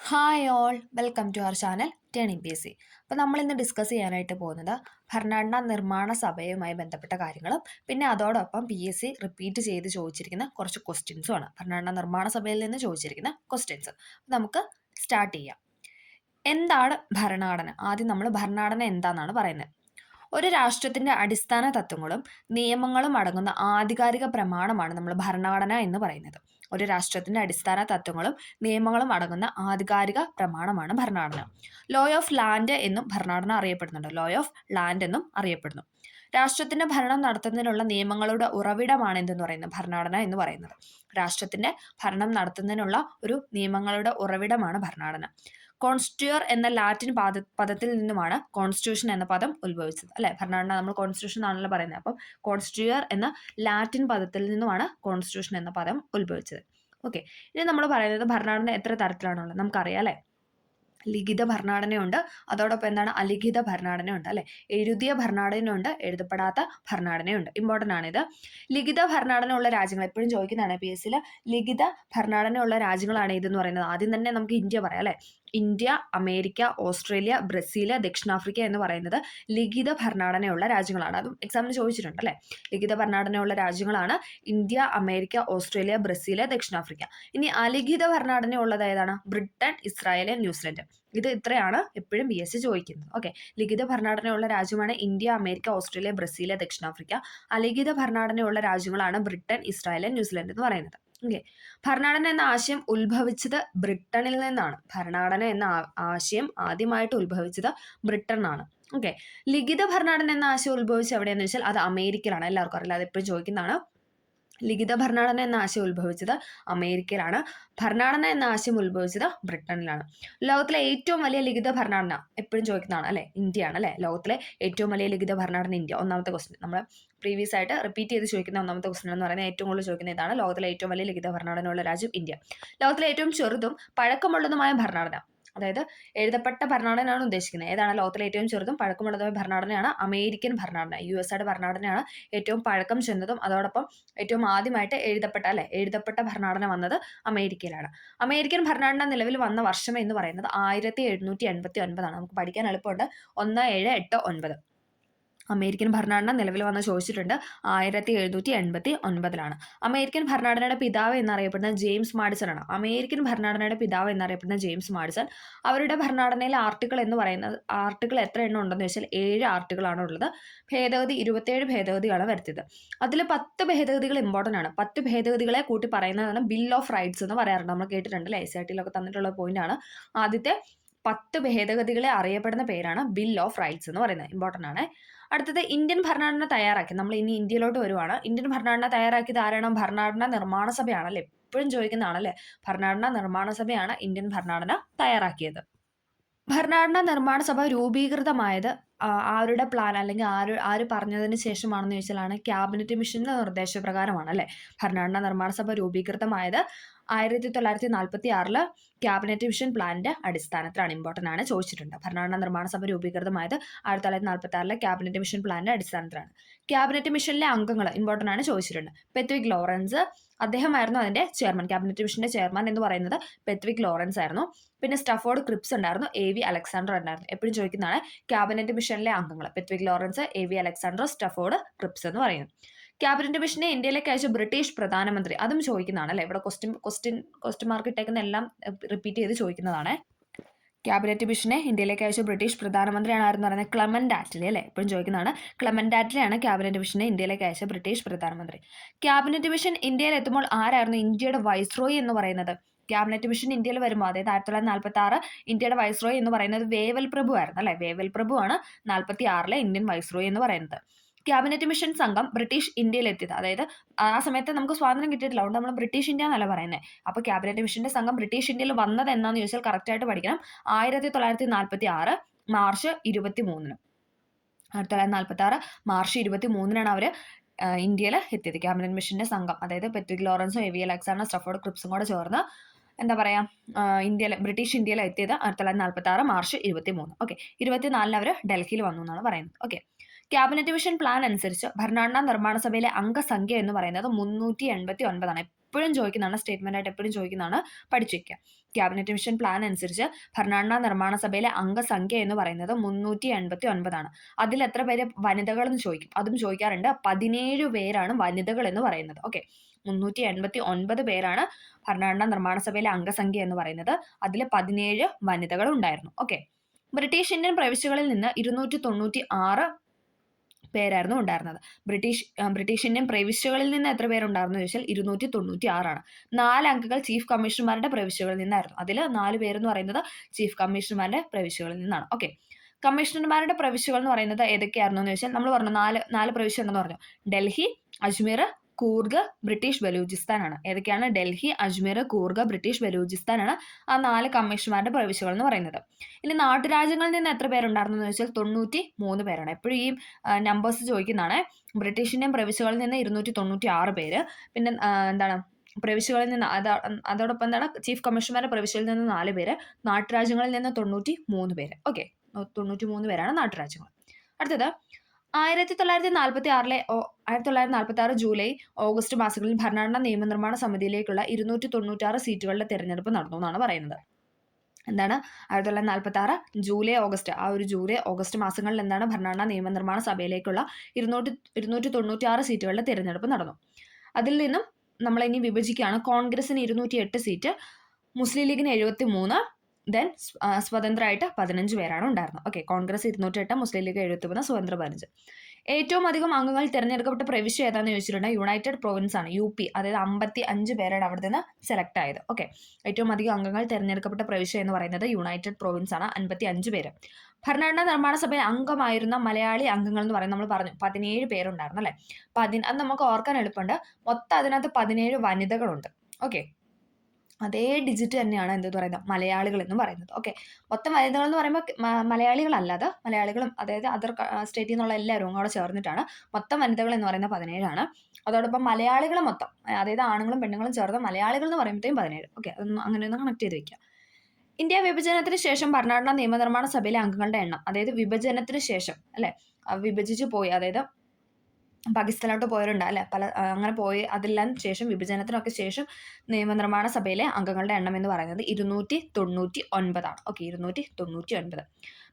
Hi all, welcome to our channel turning P S C. അപ്പോൾ നമ്മളിന്ന് discuss ചെയ്യാനായിട്ട് പോകുന്നത് ഭരണഘടനാ നിർമ്മാണ സഭയുമായി ബന്ധപ്പെട്ട കാര്യങ്ങളും പിന്നെ അതോടൊപ്പം പി എസ് സി റിപ്പീറ്റ് ചെയ്ത് ചോദിച്ചിരിക്കുന്ന കുറച്ച് ക്വസ്റ്റ്യൻസുമാണ്. ഭരണഘടനാ നിർമ്മാണ സഭയിൽ നിന്ന് ചോദിച്ചിരിക്കുന്ന ക്വസ്റ്റ്യൻസ്. നമുക്ക് സ്റ്റാർട്ട് ചെയ്യാം. എന്താണ് ഭരണഘടന? ആദ്യം നമ്മൾ ഭരണഘടന എന്താണെന്നാണ് പറയുന്നത്. ഒരു രാഷ്ട്രത്തിൻ്റെ അടിസ്ഥാന തത്വങ്ങളും നിയമങ്ങളും അടങ്ങുന്ന ആധികാരിക പ്രമാണമാണ് നമ്മൾ ഭരണഘടന എന്ന് പറയുന്നത്. ഒരു രാഷ്ട്രത്തിൻ്റെ അടിസ്ഥാന തത്വങ്ങളും നിയമങ്ങളും അടങ്ങുന്ന ആധികാരിക പ്രമാണമാണ് ഭരണഘടന. ലോ ഓഫ് ലാൻഡ് എന്നും ഭരണഘടന അറിയപ്പെടുന്നുണ്ട്. ലോ ഓഫ് ലാൻഡ് എന്നും അറിയപ്പെടുന്നു. രാഷ്ട്രത്തിന്റെ ഭരണം നടത്തുന്നതിനുള്ള നിയമങ്ങളുടെ ഉറവിടമാണ് എന്തെന്ന് പറയുന്നത് ഭരണഘടന എന്ന് പറയുന്നത്. രാഷ്ട്രത്തിന്റെ ഭരണം നടത്തുന്നതിനുള്ള ഒരു നിയമങ്ങളുടെ ഉറവിടമാണ് ഭരണഘടന. കോൺസ്റ്റിറ്റ്യൂർ എന്ന ലാറ്റിൻ പദത്തിൽ നിന്നുമാണ് കോൺസ്റ്റിറ്റ്യൂഷൻ എന്ന പദം ഉത്ഭവിച്ചത്. അല്ലെ, ഭരണഘടന നമ്മൾ കോൺസ്റ്റിറ്റ്യൂഷൻ ആണല്ലോ പറയുന്നത്. അപ്പം കോൺസ്റ്റിറ്റ്യൂർ എന്ന ലാറ്റിൻ പദത്തിൽ നിന്നുമാണ് കോൺസ്റ്റിറ്റ്യൂഷൻ എന്ന പദം ഉത്ഭവിച്ചത്. ഓക്കെ, ഇനി നമ്മൾ പറയുന്നത് ഭരണഘടന എത്ര തരത്തിലാണുള്ളത് നമുക്കറിയാം അല്ലെ. ലിഖിത ഭരണഘടനയുണ്ട്, അതോടൊപ്പം എന്താണ് അലിഖിത ഭരണഘടനയുണ്ട് അല്ലെ. എഴുതിയ ഭരണഘടനയുണ്ട്, എഴുതപ്പെടാത്ത ഭരണഘടനയുണ്ട്. ഇമ്പോർട്ടൻ്റ് ആണിത്. ലിഖിത ഭരണഘടന ഉള്ള രാജ്യങ്ങൾ എപ്പോഴും ചോദിക്കുന്നതാണ് പി എസ് സിയിൽ. ലിഖിത ഭരണഘടന ഉള്ള രാജ്യങ്ങളാണ് ഇതെന്ന് പറയുന്നത്. ആദ്യം തന്നെ നമുക്ക് ഇന്ത്യ പറയാം അല്ലെ. ഇന്ത്യ, അമേരിക്ക, ഓസ്ട്രേലിയ, ബ്രസീൽ, ദക്ഷിണാഫ്രിക്ക എന്ന് പറയുന്നത് ലിഖിത ഭരണഘടനയുള്ള രാജ്യങ്ങളാണ്. അതും എക്സാമിന് ചോദിച്ചിട്ടുണ്ട് അല്ലെ. ലിഖിത ഭരണഘടനയുള്ള രാജ്യങ്ങളാണ് ഇന്ത്യ, അമേരിക്ക, ഓസ്ട്രേലിയ, ബ്രസീൽ, ദക്ഷിണാഫ്രിക്ക. ഇനി അലിഖിത ഭരണഘടന ഉള്ളത് ഏതാണ്? Britain, Israel, New Zealand. ഇത് ഇത്രയാണ് എപ്പോഴും പി എസ് സി ചോദിക്കുന്നത്. ഓക്കെ, ലിഖിത ഭരണഘടനയുള്ള രാജ്യമാണ് ഇന്ത്യ, അമേരിക്ക, ഓസ്ട്രേലിയ, ബ്രസീൽ, ദക്ഷിണാഫ്രിക്ക. അലിഖിത ഭരണഘടനയുള്ള രാജ്യങ്ങളാണ് ബ്രിട്ടൻ, ഇസ്രായേൽ, ന്യൂസിലൻഡ് എന്ന് പറയുന്നത്. ഓക്കെ, ഭരണഘടന എന്ന ആശയം ഉത്ഭവിച്ചത് ബ്രിട്ടനിൽ നിന്നാണ്. ഭരണഘടന എന്ന ആശയം ആദ്യമായിട്ട് ഉത്ഭവിച്ചത് ബ്രിട്ടനാണ്. ഓക്കെ, ലിഖിത ഭരണഘടന എന്ന ആശയം ഉത്ഭവിച്ചത് എവിടെയെന്ന് വെച്ചാൽ അത് അമേരിക്കയിലാണ്. എല്ലാവർക്കും അറിയില്ല, അത് എപ്പോഴും ചോദിക്കുന്നതാണ്. ലിഖിത ഭരണഘടന എന്ന ആശയം ഉത്ഭവിച്ചത് അമേരിക്കയിലാണ്. ഭരണഘടന എന്ന ആശയം ഉത്ഭവിച്ചത് ബ്രിട്ടനിലാണ്. ലോകത്തിലെ ഏറ്റവും വലിയ ലിഖിത ഭരണഘടന എപ്പോഴും ചോദിക്കുന്നതാണ് അല്ലെ, ഇന്ത്യയാണ് അല്ലെ. ലോകത്തിലെ ഏറ്റവും വലിയ ലിഖിത ഭരണഘടന ഇന്ത്യ. ഒന്നാമത്തെ ക്വസ്റ്റ്യൻ നമ്മൾ പ്രീവിയസ് ആയിട്ട് റിപ്പീറ്റ് ചെയ്ത് ചോദിക്കുന്ന ഒന്നാമത്തെ ക്വസ്റ്റ്യൻ എന്ന് പറയുന്നത് ഏറ്റവും കൂടുതൽ ചോദിക്കുന്ന ഇതാണ്. ലോകത്തിലെ ഏറ്റവും വലിയ ലിഖിത ഭരണഘടനയുള്ള രാജ്യം ഇന്ത്യ. ലോകത്തിലെ ഏറ്റവും ചെറുതും പഴക്കമുള്ളതുമായ ഭരണഘടന, അതായത് എഴുതപ്പെട്ട ഭരണഘടനയാണ് ഉദ്ദേശിക്കുന്നത്. ഏതാണ് ലോകത്തിലെ ഏറ്റവും ചെറുതും പഴക്കമുള്ളതുമായ ഭരണഘടനയാണ് അമേരിക്കൻ ഭരണഘടന. യു എസ് യുടെ ഭരണഘടനയാണ് ഏറ്റവും പഴക്കം ചെന്നതും അതോടൊപ്പം ഏറ്റവും ആദ്യമായിട്ട് എഴുതപ്പെട്ട ഭരണഘടന വന്നത് അമേരിക്കയിലാണ്. അമേരിക്കൻ ഭരണഘടന നിലവിൽ വന്ന വർഷം എന്ന് പറയുന്നത് 1789 നമുക്ക് പഠിക്കാൻ എളുപ്പമുണ്ട്. 1789 അമേരിക്കൻ ഭരണഘടന നിലവിൽ വന്ന് ചോദിച്ചിട്ടുണ്ട്. 1789 അമേരിക്കൻ ഭരണഘടനയുടെ പിതാവ് എന്നറിയപ്പെടുന്ന ജെയിംസ് മാഡിസൺ ആണ്. അമേരിക്കൻ ഭരണഘടനയുടെ പിതാവ് എന്നറിയപ്പെടുന്ന ജെയിംസ് മാഡിസൺ. അവരുടെ ഭരണഘടനയിലെ ആർട്ടിക്കിൾ എന്ന് പറയുന്നത് ആർട്ടിക്കിൾ എത്ര എണ്ണം ഉണ്ടെന്ന് വെച്ചാൽ 7 ആർട്ടിക്കിളാണ് ഉള്ളത്. ഭേദഗതി 27 ഭേദഗതികളാണ് വരുത്തിയത്. അതിൽ 10 ഭേദഗതികൾ ഇമ്പോർട്ടൻ്റ് ആണ്. 10 ഭേദഗതികളെ കൂട്ടി പറയുന്നതാണ് ബിൽ ഓഫ് റൈറ്റ്സ് എന്ന് പറയാറുണ്ട്. നമ്മൾ കേട്ടിട്ടുണ്ട് അല്ലേ, SIT-ലൊക്കെ തന്നിട്ടുള്ള പോയിന്റാണ്. ആദ്യത്തെ 10 ഭേദഗതികളെ അറിയപ്പെടുന്ന പേരാണ് ബിൽ ഓഫ് റൈറ്റ്സ് എന്ന് പറയുന്നത്. ഇമ്പോർട്ടൻ്റ് ആണ്. അടുത്തത് ഇന്ത്യൻ ഭരണഘടന തയ്യാറാക്കി. നമ്മൾ ഇനി ഇന്ത്യയിലോട്ട് വരുവാണ്. ഇന്ത്യൻ ഭരണഘടന തയ്യാറാക്കിയത് ആരാണ്? ഭരണഘടനാ നിർമ്മാണ സഭയാണല്ലേ. എപ്പോഴും ചോദിക്കുന്നതാണല്ലേ. ഭരണഘടനാ നിർമ്മാണ സഭയാണ് ഇന്ത്യൻ ഭരണഘടന തയ്യാറാക്കിയത്. ഭരണഘടനാ നിർമ്മാണ സഭ രൂപീകൃതമായത് ആരുടെ പ്ലാൻ അല്ലെങ്കിൽ ആര് പറഞ്ഞതിന് ശേഷമാണെന്ന് ചോദിച്ചാലാണ് ക്യാബിനറ്റ് മിഷന്റെ നിർദ്ദേശപ്രകാരമാണ് അല്ലേ. ഭരണഘടനാ നിർമ്മാണ സഭ രൂപീകൃതമായത് 1946 ക്യാബിനറ്റ് മിഷൻ പ്ലാനിന്റെ അടിസ്ഥാനത്തിലാണ്. ഇമ്പോർട്ടൻ്റ് ആണ്, ചോദിച്ചിട്ടുണ്ട്. ഭരണഘടനാ നിർമ്മാണ സഭ രൂപീകൃതമായത് 1946 ക്യാബിനറ്റ് മിഷൻ പ്ലാനിന്റെ അടിസ്ഥാനത്തിലാണ്. ക്യാബിനറ്റ് മിഷനിലെ അംഗങ്ങൾ ഇമ്പോർട്ടൻ്റ് ആണ്, ചോദിച്ചിട്ടുണ്ട്. പെത്വിക് ലോറൻസ്, അദ്ദേഹമായിരുന്നു അതിന്റെ ചെയർമാൻ. ക്യാബിനറ്റ് മിഷന്റെ ചെയർമാൻ എന്ന് പറയുന്നത് പെത്വിക് ലോറൻസ് ആയിരുന്നു. പിന്നെ സ്റ്റഫോർഡ് ക്രിപ്സ് ഉണ്ടായിരുന്നു, AV അലക്സാണ്ടർ ഉണ്ടായിരുന്നു. എപ്പോഴും ചോദിക്കുന്നതാണ് ക്യാബിനറ്റ് മിഷനിലെ അംഗങ്ങൾ. Pethick Lawrence, AV Alexander, Stafford Cripps എന്ന് പറയുന്നത്. ക്യാബിനറ്റ് മിഷനെ ഇന്ത്യയിലേക്ക് അയച്ച ബ്രിട്ടീഷ് പ്രധാനമന്ത്രി, അതും ചോദിക്കുന്നതാണ് അല്ലേ. ഇവിടെ ക്വസ്റ്റ്യൻ മാർക്ക് ഇട്ടേക്കുന്ന എല്ലാം റിപ്പീറ്റ് ചെയ്ത് ചോദിക്കുന്നതാണ്. ക്യാബിനറ്റ് മിഷനെ ഇന്ത്യയിലേക്ക് അയച്ച ബ്രിട്ടീഷ് പ്രധാനമന്ത്രിയാണ് ആരെന്ന് പറയുന്നത്? ക്ലെമന്റ് ആറ്റ്ലി അല്ലേ. എപ്പോഴും ചോദിക്കുന്നതാണ്. ക്ലെമന്റ് ആറ്റ്ലിയാണ് ക്യാബിനറ്റ് മിഷനെ ഇന്ത്യയിലേക്ക് അയച്ച ബ്രിട്ടീഷ് പ്രധാനമന്ത്രി. ക്യാബിനറ്റ് മിഷൻ ഇന്ത്യയിൽ എത്തുമ്പോൾ ആരായിരുന്നു ഇന്ത്യയുടെ വൈസ്രോയി എന്ന് പറയുന്നത്? ക്യാബിനറ്റ് മിഷൻ ഇന്ത്യയിൽ വരുമ്പോൾ, അതായത് 1946 ഇന്ത്യയുടെ വൈസ്രോയി എന്ന് പറയുന്നത് വേവൽ പ്രഭു ആയിരുന്നു അല്ലെ. വേവൽ പ്രഭു ആണ് 1946 ഇന്ത്യൻ വൈസ്രോയി എന്ന് പറയുന്നത്. ക്യാബിനറ്റ് മിഷൻ സംഘം ബ്രിട്ടീഷ് ഇന്ത്യയിൽ എത്തിയത്, അതായത് ആ സമയത്ത് നമുക്ക് സ്വാതന്ത്ര്യം കിട്ടിയിട്ടില്ല, അതുകൊണ്ട് നമ്മൾ ബ്രിട്ടീഷ് ഇന്ത്യ എന്നല്ല പറയുന്നത്. അപ്പോൾ ക്യാബിനറ്റ് മിഷന്റെ സംഘം ബ്രിട്ടീഷ് ഇന്ത്യയിൽ വന്നത് എന്നാന്ന് ചോദിച്ചാൽ കറക്റ്റായിട്ട് പഠിക്കണം. 1946 മാർച്ച് 23. 1946 മാർച്ച് 23 അവർ ഇന്ത്യയിൽ എത്തിയത്. ക്യാബിനറ്റ് മിഷന്റെ സംഘം, അതായത് പെത്വിക് ലോറൻസും AV അലക്സാണ്ടർ, സ്റ്റഫോർഡ് ക്രിപ്സും കൂടെ ചേർന്ന് എന്താ പറയുക ബ്രിട്ടീഷ് ഇന്ത്യയിൽ എത്തിയത് 1946 മാർച്ച് 23. ഓക്കെ, 24 അവർ ഡൽഹിയിൽ വന്നു എന്നാണ് പറയുന്നത്. ഓക്കെ, ക്യാബിനറ്റ് മിഷൻ പ്ലാൻ അനുസരിച്ച് ഭരണഘടനാ നിർമ്മാണ സഭയിലെ അംഗസംഖ്യ എന്ന് പറയുന്നത് 389 ആണ്. എപ്പോഴും ചോദിക്കുന്നതാണ്, സ്റ്റേറ്റ്മെന്റ് ആയിട്ട് എപ്പോഴും ചോദിക്കുന്നതാണ്, പഠിച്ചു വയ്ക്കുക. ക്യാബിനറ്റ് മിഷൻ പ്ലാൻ അനുസരിച്ച് ഭരണഘടനാ നിർമ്മാണ സഭയിലെ അംഗസംഖ്യ എന്ന് പറയുന്നത് 389 അതിൽ എത്ര പേര് വനിതകൾ എന്ന് ചോദിക്കും, അതും ചോദിക്കാറുണ്ട്. 17 പേരാണ് വനിതകൾ എന്ന് പറയുന്നത്. ഓക്കെ, 389 പേരാണ് ഭരണഘടനാ നിർമ്മാണ സഭയിലെ അംഗസംഖ്യ എന്ന് പറയുന്നത്. അതിൽ 17 വനിതകൾ ഉണ്ടായിരുന്നു. ഓക്കെ, ബ്രിട്ടീഷ് ഇന്ത്യൻ പ്രവിശ്യകളിൽ നിന്ന് 296 പേരായിരുന്നു ഉണ്ടായിരുന്നത്. ബ്രിട്ടീഷ് ഇന്ത്യൻ പ്രവിശ്യകളിൽ നിന്ന് എത്ര പേരുണ്ടായിരുന്നു ചോദിച്ചാൽ 296 4 അംഗങ്ങൾ ചീഫ് കമ്മീഷണർമാരുടെ പ്രവിശ്യകളിൽ നിന്നായിരുന്നു. അതിൽ 4 പേരെന്ന് പറയുന്നത് ചീഫ് കമ്മീഷണർമാരുടെ പ്രവിശ്യകളിൽ നിന്നാണ്. ഓക്കെ, കമ്മീഷണർമാരുടെ പ്രവിശ്യകൾ എന്ന് പറയുന്നത് ഏതൊക്കെയായിരുന്നു എന്ന് ചോദിച്ചാൽ നമ്മൾ പറഞ്ഞു നാല് പ്രവിശ്യ ഉണ്ടെന്ന് പറഞ്ഞു. ഡൽഹി, അജ്മീർ, കൂർഗ്, ബ്രിട്ടീഷ് ബലൂചിസ്ഥാൻ ആണ്. ഏതൊക്കെയാണ്? ഡൽഹി, അജ്മീർ, കൂർഗ്, ബ്രിട്ടീഷ് ബലൂചിസ്ഥാൻ ആണ് ആ 4 കമ്മീഷണർമാരുടെ പ്രവിശ്യകൾ എന്ന് പറയുന്നത്. ഇനി നാട്ടുരാജ്യങ്ങളിൽ നിന്ന് എത്ര പേരുണ്ടായിരുന്നു എന്ന് ചോദിച്ചാൽ 93 പേരാണ്. എപ്പോഴും ഈ നമ്പേഴ്സ് ചോദിക്കുന്നതാണ്. ബ്രിട്ടീഷ് ഇന്ത്യൻ പ്രവിശ്യകളിൽ നിന്ന് 296 പേര്, പിന്നെ എന്താണ് പ്രവിശ്യകളിൽ നിന്ന് അതോടൊപ്പം എന്താണ് ചീഫ് കമ്മീഷണർമാരുടെ പ്രവിശ്യയിൽ നിന്ന് 4 പേര്, നാട്ടുരാജ്യങ്ങളിൽ നിന്ന് 93 പേര്. ഓക്കെ, 93 പേരാണ് നാട്ടുരാജ്യങ്ങൾ. അടുത്തത് 1946 ജൂലൈ ഓഗസ്റ്റ് മാസങ്ങളിൽ ഭരണഘടനാ നിയമനിർമ്മാണ സമിതിയിലേക്കുള്ള 296 സീറ്റുകളുടെ തെരഞ്ഞെടുപ്പ് നടന്നു എന്നാണ് പറയുന്നത്. എന്താണ്? 1946 ജൂലൈ ഓഗസ്റ്റ് മാസങ്ങളിൽ എന്താണ് ഭരണഘടനാ നിയമനിർമ്മാണ സഭയിലേക്കുള്ള 296 സീറ്റുകളുടെ തിരഞ്ഞെടുപ്പ് നടന്നു. അതിൽ നിന്നും നമ്മൾ ഇനി വിഭജിക്കുകയാണ്. കോൺഗ്രസിന് 208 സീറ്റ്, മുസ്ലിം ലീഗിന് 73, ദെൻ സ്വതന്ത്രമായിട്ട് 15 പേരാണ് ഉണ്ടായിരുന്നത്. ഓക്കെ, കോൺഗ്രസ് 208, മുസ്ലിം ലീഗ് 73, സ്വതന്ത്ര 15. ഏറ്റവും അധികം അംഗങ്ങൾ തിരഞ്ഞെടുക്കപ്പെട്ട പ്രവിശ്യ ഏതാണെന്ന് ചോദിച്ചിട്ടുണ്ടെങ്കിൽ യുണൈറ്റഡ് പ്രൊവിൻസ് ആണ്, UP. അതായത് 55 പേരാണ് അവിടെ നിന്ന് സെലക്ട് ആയത്. ഓക്കെ, ഏറ്റവും അധികം അംഗങ്ങൾ തിരഞ്ഞെടുക്കപ്പെട്ട പ്രവിശ്യ എന്ന് പറയുന്നത് യുണൈറ്റഡ് പ്രൊവിൻസ് ആണ്, 55 പേര്. ഭരണഘടനാ നിർമ്മാണ സഭയിൽ അംഗമായിരുന്ന മലയാളി അംഗങ്ങൾ എന്ന് പറയുന്നത് നമ്മൾ പറഞ്ഞു 17 പേരുണ്ടായിരുന്നു അല്ലേ. അത് നമുക്ക് ഓർക്കാൻ എളുപ്പമുണ്ട്. മൊത്തം അതിനകത്ത് 17 വനിതകളുണ്ട്. ഓക്കെ, അതേ ഡിജിറ്റ് തന്നെയാണ് എന്ത് പറയുന്നത് മലയാളികൾ എന്ന് പറയുന്നത്. ഓക്കെ, മൊത്തം വനിതകൾ എന്ന് പറയുമ്പോൾ മലയാളികളല്ലാതെ മലയാളികളും അതായത് അതർ സ്റ്റേറ്റിൽ നിന്നുള്ള എല്ലാവരും കൂടെ ചേർന്നിട്ടാണ് മൊത്തം വനിതകൾ എന്ന് പറയുന്നത് 17 ആണ്. അതോടൊപ്പം മലയാളികൾ മൊത്തം, അതായത് ആണുങ്ങളും പെണ്ണുങ്ങളും ചേർന്ന് മലയാളികൾ എന്ന് പറയുമ്പോഴത്തേക്കും 17. ഓക്കെ, അതൊന്നും അങ്ങനെയൊന്ന് കണക്ട് ചെയ്ത് വെക്കുക. ഇന്ത്യ വിഭജനത്തിന് ശേഷം ഭരണഘടനാ നിയമനിർമ്മാണ സഭയിലെ അംഗങ്ങളുടെ എണ്ണം, അതായത് വിഭജനത്തിന് ശേഷം അല്ലെ, വിഭജിച്ച് പോയി, അതായത് പാകിസ്ഥാനിലോട്ട് പോയവരുണ്ട് അല്ലെ, അങ്ങനെ പോയി അതെല്ലാം ശേഷം വിഭജനത്തിനൊക്കെ ശേഷം നിയമനിർമ്മാണ സഭയിലെ അംഗങ്ങളുടെ എണ്ണം എന്ന് പറയുന്നത് 299 ആണ്. ഓക്കെ, 299.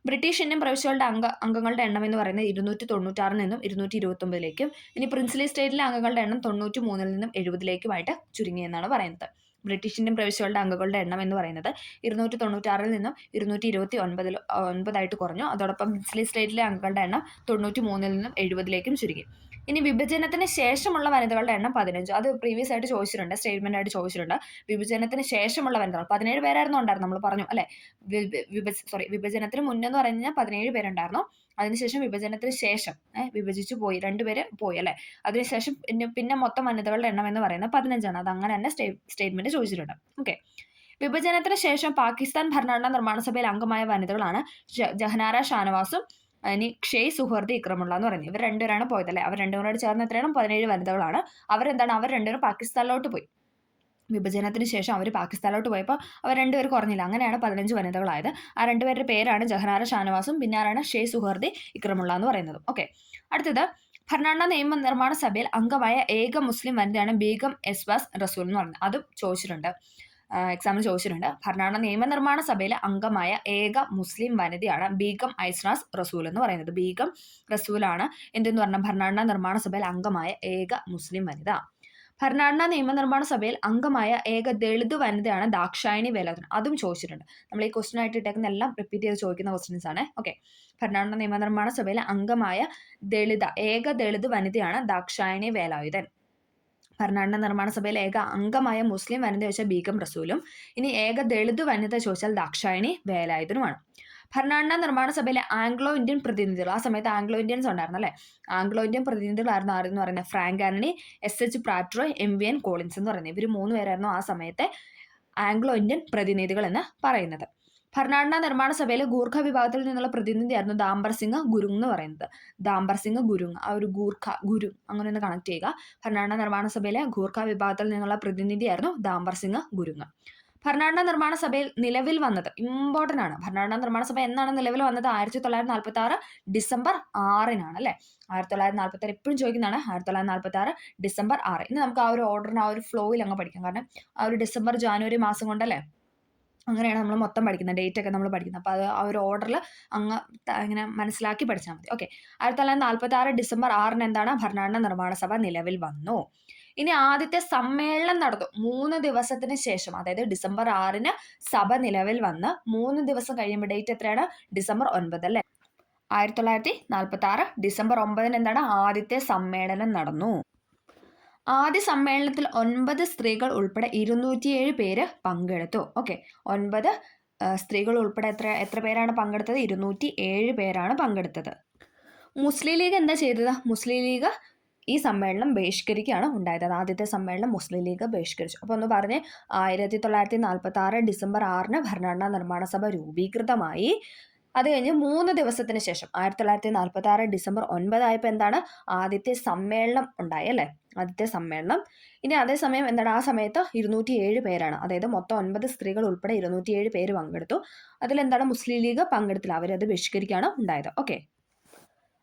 ബ്രിട്ടീഷ് ഇന്ത്യൻ പ്രവിശ്യകളുടെ അംഗങ്ങളുടെ എണ്ണം എന്ന് പറയുന്നത് 296 നിന്നും 229ലേക്കും, ഇനി പ്രിൻസ്ലി സ്റ്റേറ്റിലെ അംഗങ്ങളുടെ എണ്ണം 93 നിന്നും 70ലേക്കുമായിട്ട് ചുരുങ്ങി എന്നാണ് പറയുന്നത്. ബ്രിട്ടീഷ് ഇന്ത്യൻ പ്രവിശ്യകളുടെ അംഗങ്ങളുടെ എണ്ണം എന്ന് പറയുന്നത് 296 നിന്നും 229 കുറഞ്ഞു. അതോടൊപ്പം പ്രിൻസ്ലി സ്റ്റേറ്റിലെ അംഗങ്ങളുടെ എണ്ണം 93 നിന്നും 70ലേക്കും ചുരുങ്ങി. ഇനി വിഭജനത്തിന് ശേഷമുള്ള വനിതകളുടെ എണ്ണം 15. അത് പ്രീവിയസ് ആയിട്ട് ചോദിച്ചിട്ടുണ്ട്, സ്റ്റേറ്റ്മെന്റ് ആയിട്ട് ചോദിച്ചിട്ടുണ്ട്. വിഭജനത്തിന് ശേഷമുള്ള വനിതകൾ 17 പേരായിരുന്നു ഉണ്ടായിരുന്നു, നമ്മൾ പറഞ്ഞു അല്ലെ. വിഭജനത്തിന് മുന്നെന്ന് പറഞ്ഞു കഴിഞ്ഞാൽ 17 പേരുണ്ടായിരുന്നു. അതിനുശേഷം വിഭജനത്തിന് ശേഷം വിഭജിച്ചു പോയി, 2 പേര് പോയി അല്ലെ. അതിനുശേഷം പിന്നെ മൊത്തം വനിതകളുടെ എണ്ണം എന്ന് പറയുന്നത് 15 ആണ്. അത് അങ്ങനെ തന്നെ സ്റ്റേറ്റ്മെന്റ് ചോദിച്ചിട്ടുണ്ട്. ഓക്കെ, വിഭജനത്തിന് ശേഷം പാകിസ്ഥാൻ ഭരണഘടനാ നിർമ്മാണ സഭയിൽ അംഗമായ വനിതകളാണ് ജഹനാര ഷാനവാസും ഇനി ക്ഷയ് സുഹർദി ഇക്രമുള്ള എന്ന് പറയുന്നത്. ഇവർ രണ്ടുപേരാണ് പോയത് അല്ലെ. അവർ രണ്ടുപേരോട് ചേർന്ന് എത്രയാണ്? 17 വനിതകളാണ്. അവർ രണ്ടുപേരും പാകിസ്ഥാനിലോട്ട് പോയി. വിഭജനത്തിന് ശേഷം അവർ പാകിസ്ഥാനിലോട്ട് പോയപ്പോൾ അവർ 2 പേര് കുറഞ്ഞില്ല, അങ്ങനെയാണ് 15 വനിതകളായത്. ആ 2 പേരുടെ പേരാണ് ജഹനാര ഷാനവാസും പിന്നെ ആരാണ്? ക്ഷയ് സുഹർദി ഇക്രമുള്ള എന്ന് പറയുന്നത്. ഓക്കെ, അടുത്തത് ഭരണഘടനാ നിയമ നിർമ്മാണ സഭയിൽ അംഗമായ ഏക മുസ്ലിം വനിതയാണ് ബീഗം എസ്വാസ് റസൂൽ എന്ന് പറയുന്നത്. അതും ചോദിച്ചിട്ടുണ്ട്, എക്സാമിന് ചോദിച്ചിട്ടുണ്ട്. ഭരണഘടനാ നിയമനിർമ്മാണ സഭയിലെ അംഗമായ ഏക മുസ്ലിം വനിതയാണ് ബീഗം ഐസ്രാസ് റസൂൽ എന്ന് പറയുന്നത്. ബീഗം റസൂലാണ് എന്തെന്ന് പറഞ്ഞാൽ ഭരണഘടനാ നിർമ്മാണ സഭയിൽ അംഗമായ ഏക മുസ്ലിം വനിത. ഭരണഘടനാ നിയമനിർമ്മാണ സഭയിൽ അംഗമായ ഏക ദളിത് വനിതയാണ് ദാക്ഷായണി വേലായുധൻ. അതും ചോദിച്ചിട്ടുണ്ട്. നമ്മൾ ഈ ക്വസ്റ്റൻ ആയിട്ട് ഇട്ടേക്കുന്ന എല്ലാം റിപ്പീറ്റ് ചെയ്ത് ചോദിക്കുന്ന ക്വസ്റ്റ്യൻസ് ആണ്. ഓക്കെ, ഭരണഘടനാ നിയമനിർമ്മാണ സഭയിലെ അംഗമായ ഏക ദളിത് വനിതയാണ് ദാക്ഷായണി വേലായുധൻ. ഭരണഘടനാ നിർമ്മാണ സഭയിൽ ഏക അംഗമായ മുസ്ലിം വനിത ചോദിച്ചാൽ ബീഗം റസൂലും, ഇനി ഏക ദളിത് വനിത ചോദിച്ചാൽ ദാക്ഷായണി വേലായുധനുമാണ്. ഭരണഘടനാ നിർമ്മാണ സഭയിലെ ആംഗ്ലോ ഇന്ത്യൻ പ്രതിനിധികൾ, ആ സമയത്ത് ആംഗ്ലോ ഇന്ത്യൻസ് ഉണ്ടായിരുന്നു അല്ലെ. ആംഗ്ലോ ഇന്ത്യൻ പ്രതിനിധികളായിരുന്നു ആരെന്ന് പറയുന്നത്? Frank Antony, SH പ്രാട്രോയ്, MVN Collins എന്ന് പറയുന്നത്. ഇവർ 3 പേരായിരുന്നു ആ സമയത്തെ ആംഗ്ലോ ഇന്ത്യൻ പ്രതിനിധികൾ എന്ന് പറയുന്നത്. ഭരണഘടനാ നിർമ്മാണ സഭയിലെ ഗൂർഖ വിഭാഗത്തിൽ നിന്നുള്ള പ്രതിനിധിയായിരുന്നു ദാംബർ സിംഗ് ഗുരുങ് എന്ന് പറയുന്നത്. ദാംബർ സിംഗ് ഗുരുങ്, ആ ഒരു ഗുരുങ് അങ്ങനെ ഒന്ന് കണക്ട് ചെയ്യുക. ഭരണഘടനാ നിർമ്മാണ സഭയിലെ ഗൂർഖ വിഭാഗത്തിൽ നിന്നുള്ള പ്രതിനിധിയായിരുന്നു ദാംബർ സിംഗ് ഗുരുങ്. ഭരണഘടനാ നിർമ്മാണ സഭയിൽ നിലവിൽ വന്നത് ഇമ്പോർട്ടൻ്റ് ആണ്. ഭരണഘടനാ നിർമ്മാണ സഭ എന്നാണ് നിലവിൽ വന്നത്? 1946 ഡിസംബർ 6-നാണ് അല്ലേ? 1946 എപ്പോഴും ചോദിക്കുന്നതാണ്. 1946 ഡിസംബർ 6. ഇനി നമുക്ക് ആ ഒരു ഓർഡറിന് ആ ഒരു ഫ്ലോയിൽ അങ്ങ് പഠിക്കാം. കാരണം ആ ഒരു ഡിസംബർ ജാനുവരി മാസം കൊണ്ടല്ലേ അങ്ങനെയാണ് നമ്മൾ മൊത്തം പഠിക്കുന്നത്, ഡേറ്റ് ഒക്കെ നമ്മൾ പഠിക്കുന്നത്. അപ്പോൾ അത് ആ ഒരു ഓർഡറിൽ അങ്ങ് ഇങ്ങനെ മനസ്സിലാക്കി പഠിച്ചാൽ മതി. ഓക്കെ, 1946 ഡിസംബർ 6-ന് എന്താണ്? ഭരണഘടനാ നിർമ്മാണ സഭ നിലവിൽ വന്നു. ഇനി ആദ്യത്തെ സമ്മേളനം നടന്നു 3 ദിവസത്തിന് ശേഷം, അതായത് ഡിസംബർ 6-ന് സഭ നിലവിൽ വന്ന് 3 ദിവസം കഴിയുമ്പോൾ, ഡേറ്റ് എത്രയാണ്? ഡിസംബർ 9 അല്ലേ? 1946 ഡിസംബർ 9-ന് എന്താണ്? ആദ്യത്തെ സമ്മേളനം നടന്നു. ആദ്യ സമ്മേളനത്തിൽ 9 സ്ത്രീകൾ ഉൾപ്പെടെ 207 പേര് പങ്കെടുത്തു. ഓക്കെ, 9 സ്ത്രീകൾ ഉൾപ്പെടെ എത്ര പേരാണ് പങ്കെടുത്തത്? 207 പേരാണ് പങ്കെടുത്തത്. മുസ്ലിം ലീഗ് എന്താ ചെയ്തത്? മുസ്ലിം ലീഗ് ഈ സമ്മേളനം ബഹിഷ്കരിക്കുകയാണ് ഉണ്ടായത്. ആദ്യത്തെ സമ്മേളനം മുസ്ലിം ലീഗ് ബഹിഷ്കരിച്ചു. അപ്പോൾ ഒന്ന് പറഞ്ഞ്, 1946 ഡിസംബർ 6-ന് ഭരണഘടനാ നിർമ്മാണ സഭ രൂപീകൃതമായി. അത് കഴിഞ്ഞ് 3 ദിവസത്തിന് ശേഷം 1946 ഡിസംബർ 9 ആയപ്പോൾ എന്താണ്? ആദ്യത്തെ സമ്മേളനം ഉണ്ടായി അല്ലേ? ആദ്യത്തെ സമ്മേളനം. ഇനി അതേസമയം എന്താണ്? ആ സമയത്ത് 207 പേരാണ്, അതായത് മൊത്തം 9 സ്ത്രീകൾ ഉൾപ്പെടെ 207 പേര് പങ്കെടുത്തു. അതിലെന്താണ്? മുസ്ലിം ലീഗ് പങ്കെടുത്തില്ല, അവരത് ബഹിഷ്കരിക്കുകയാണ് ഉണ്ടായത്. ഓക്കെ,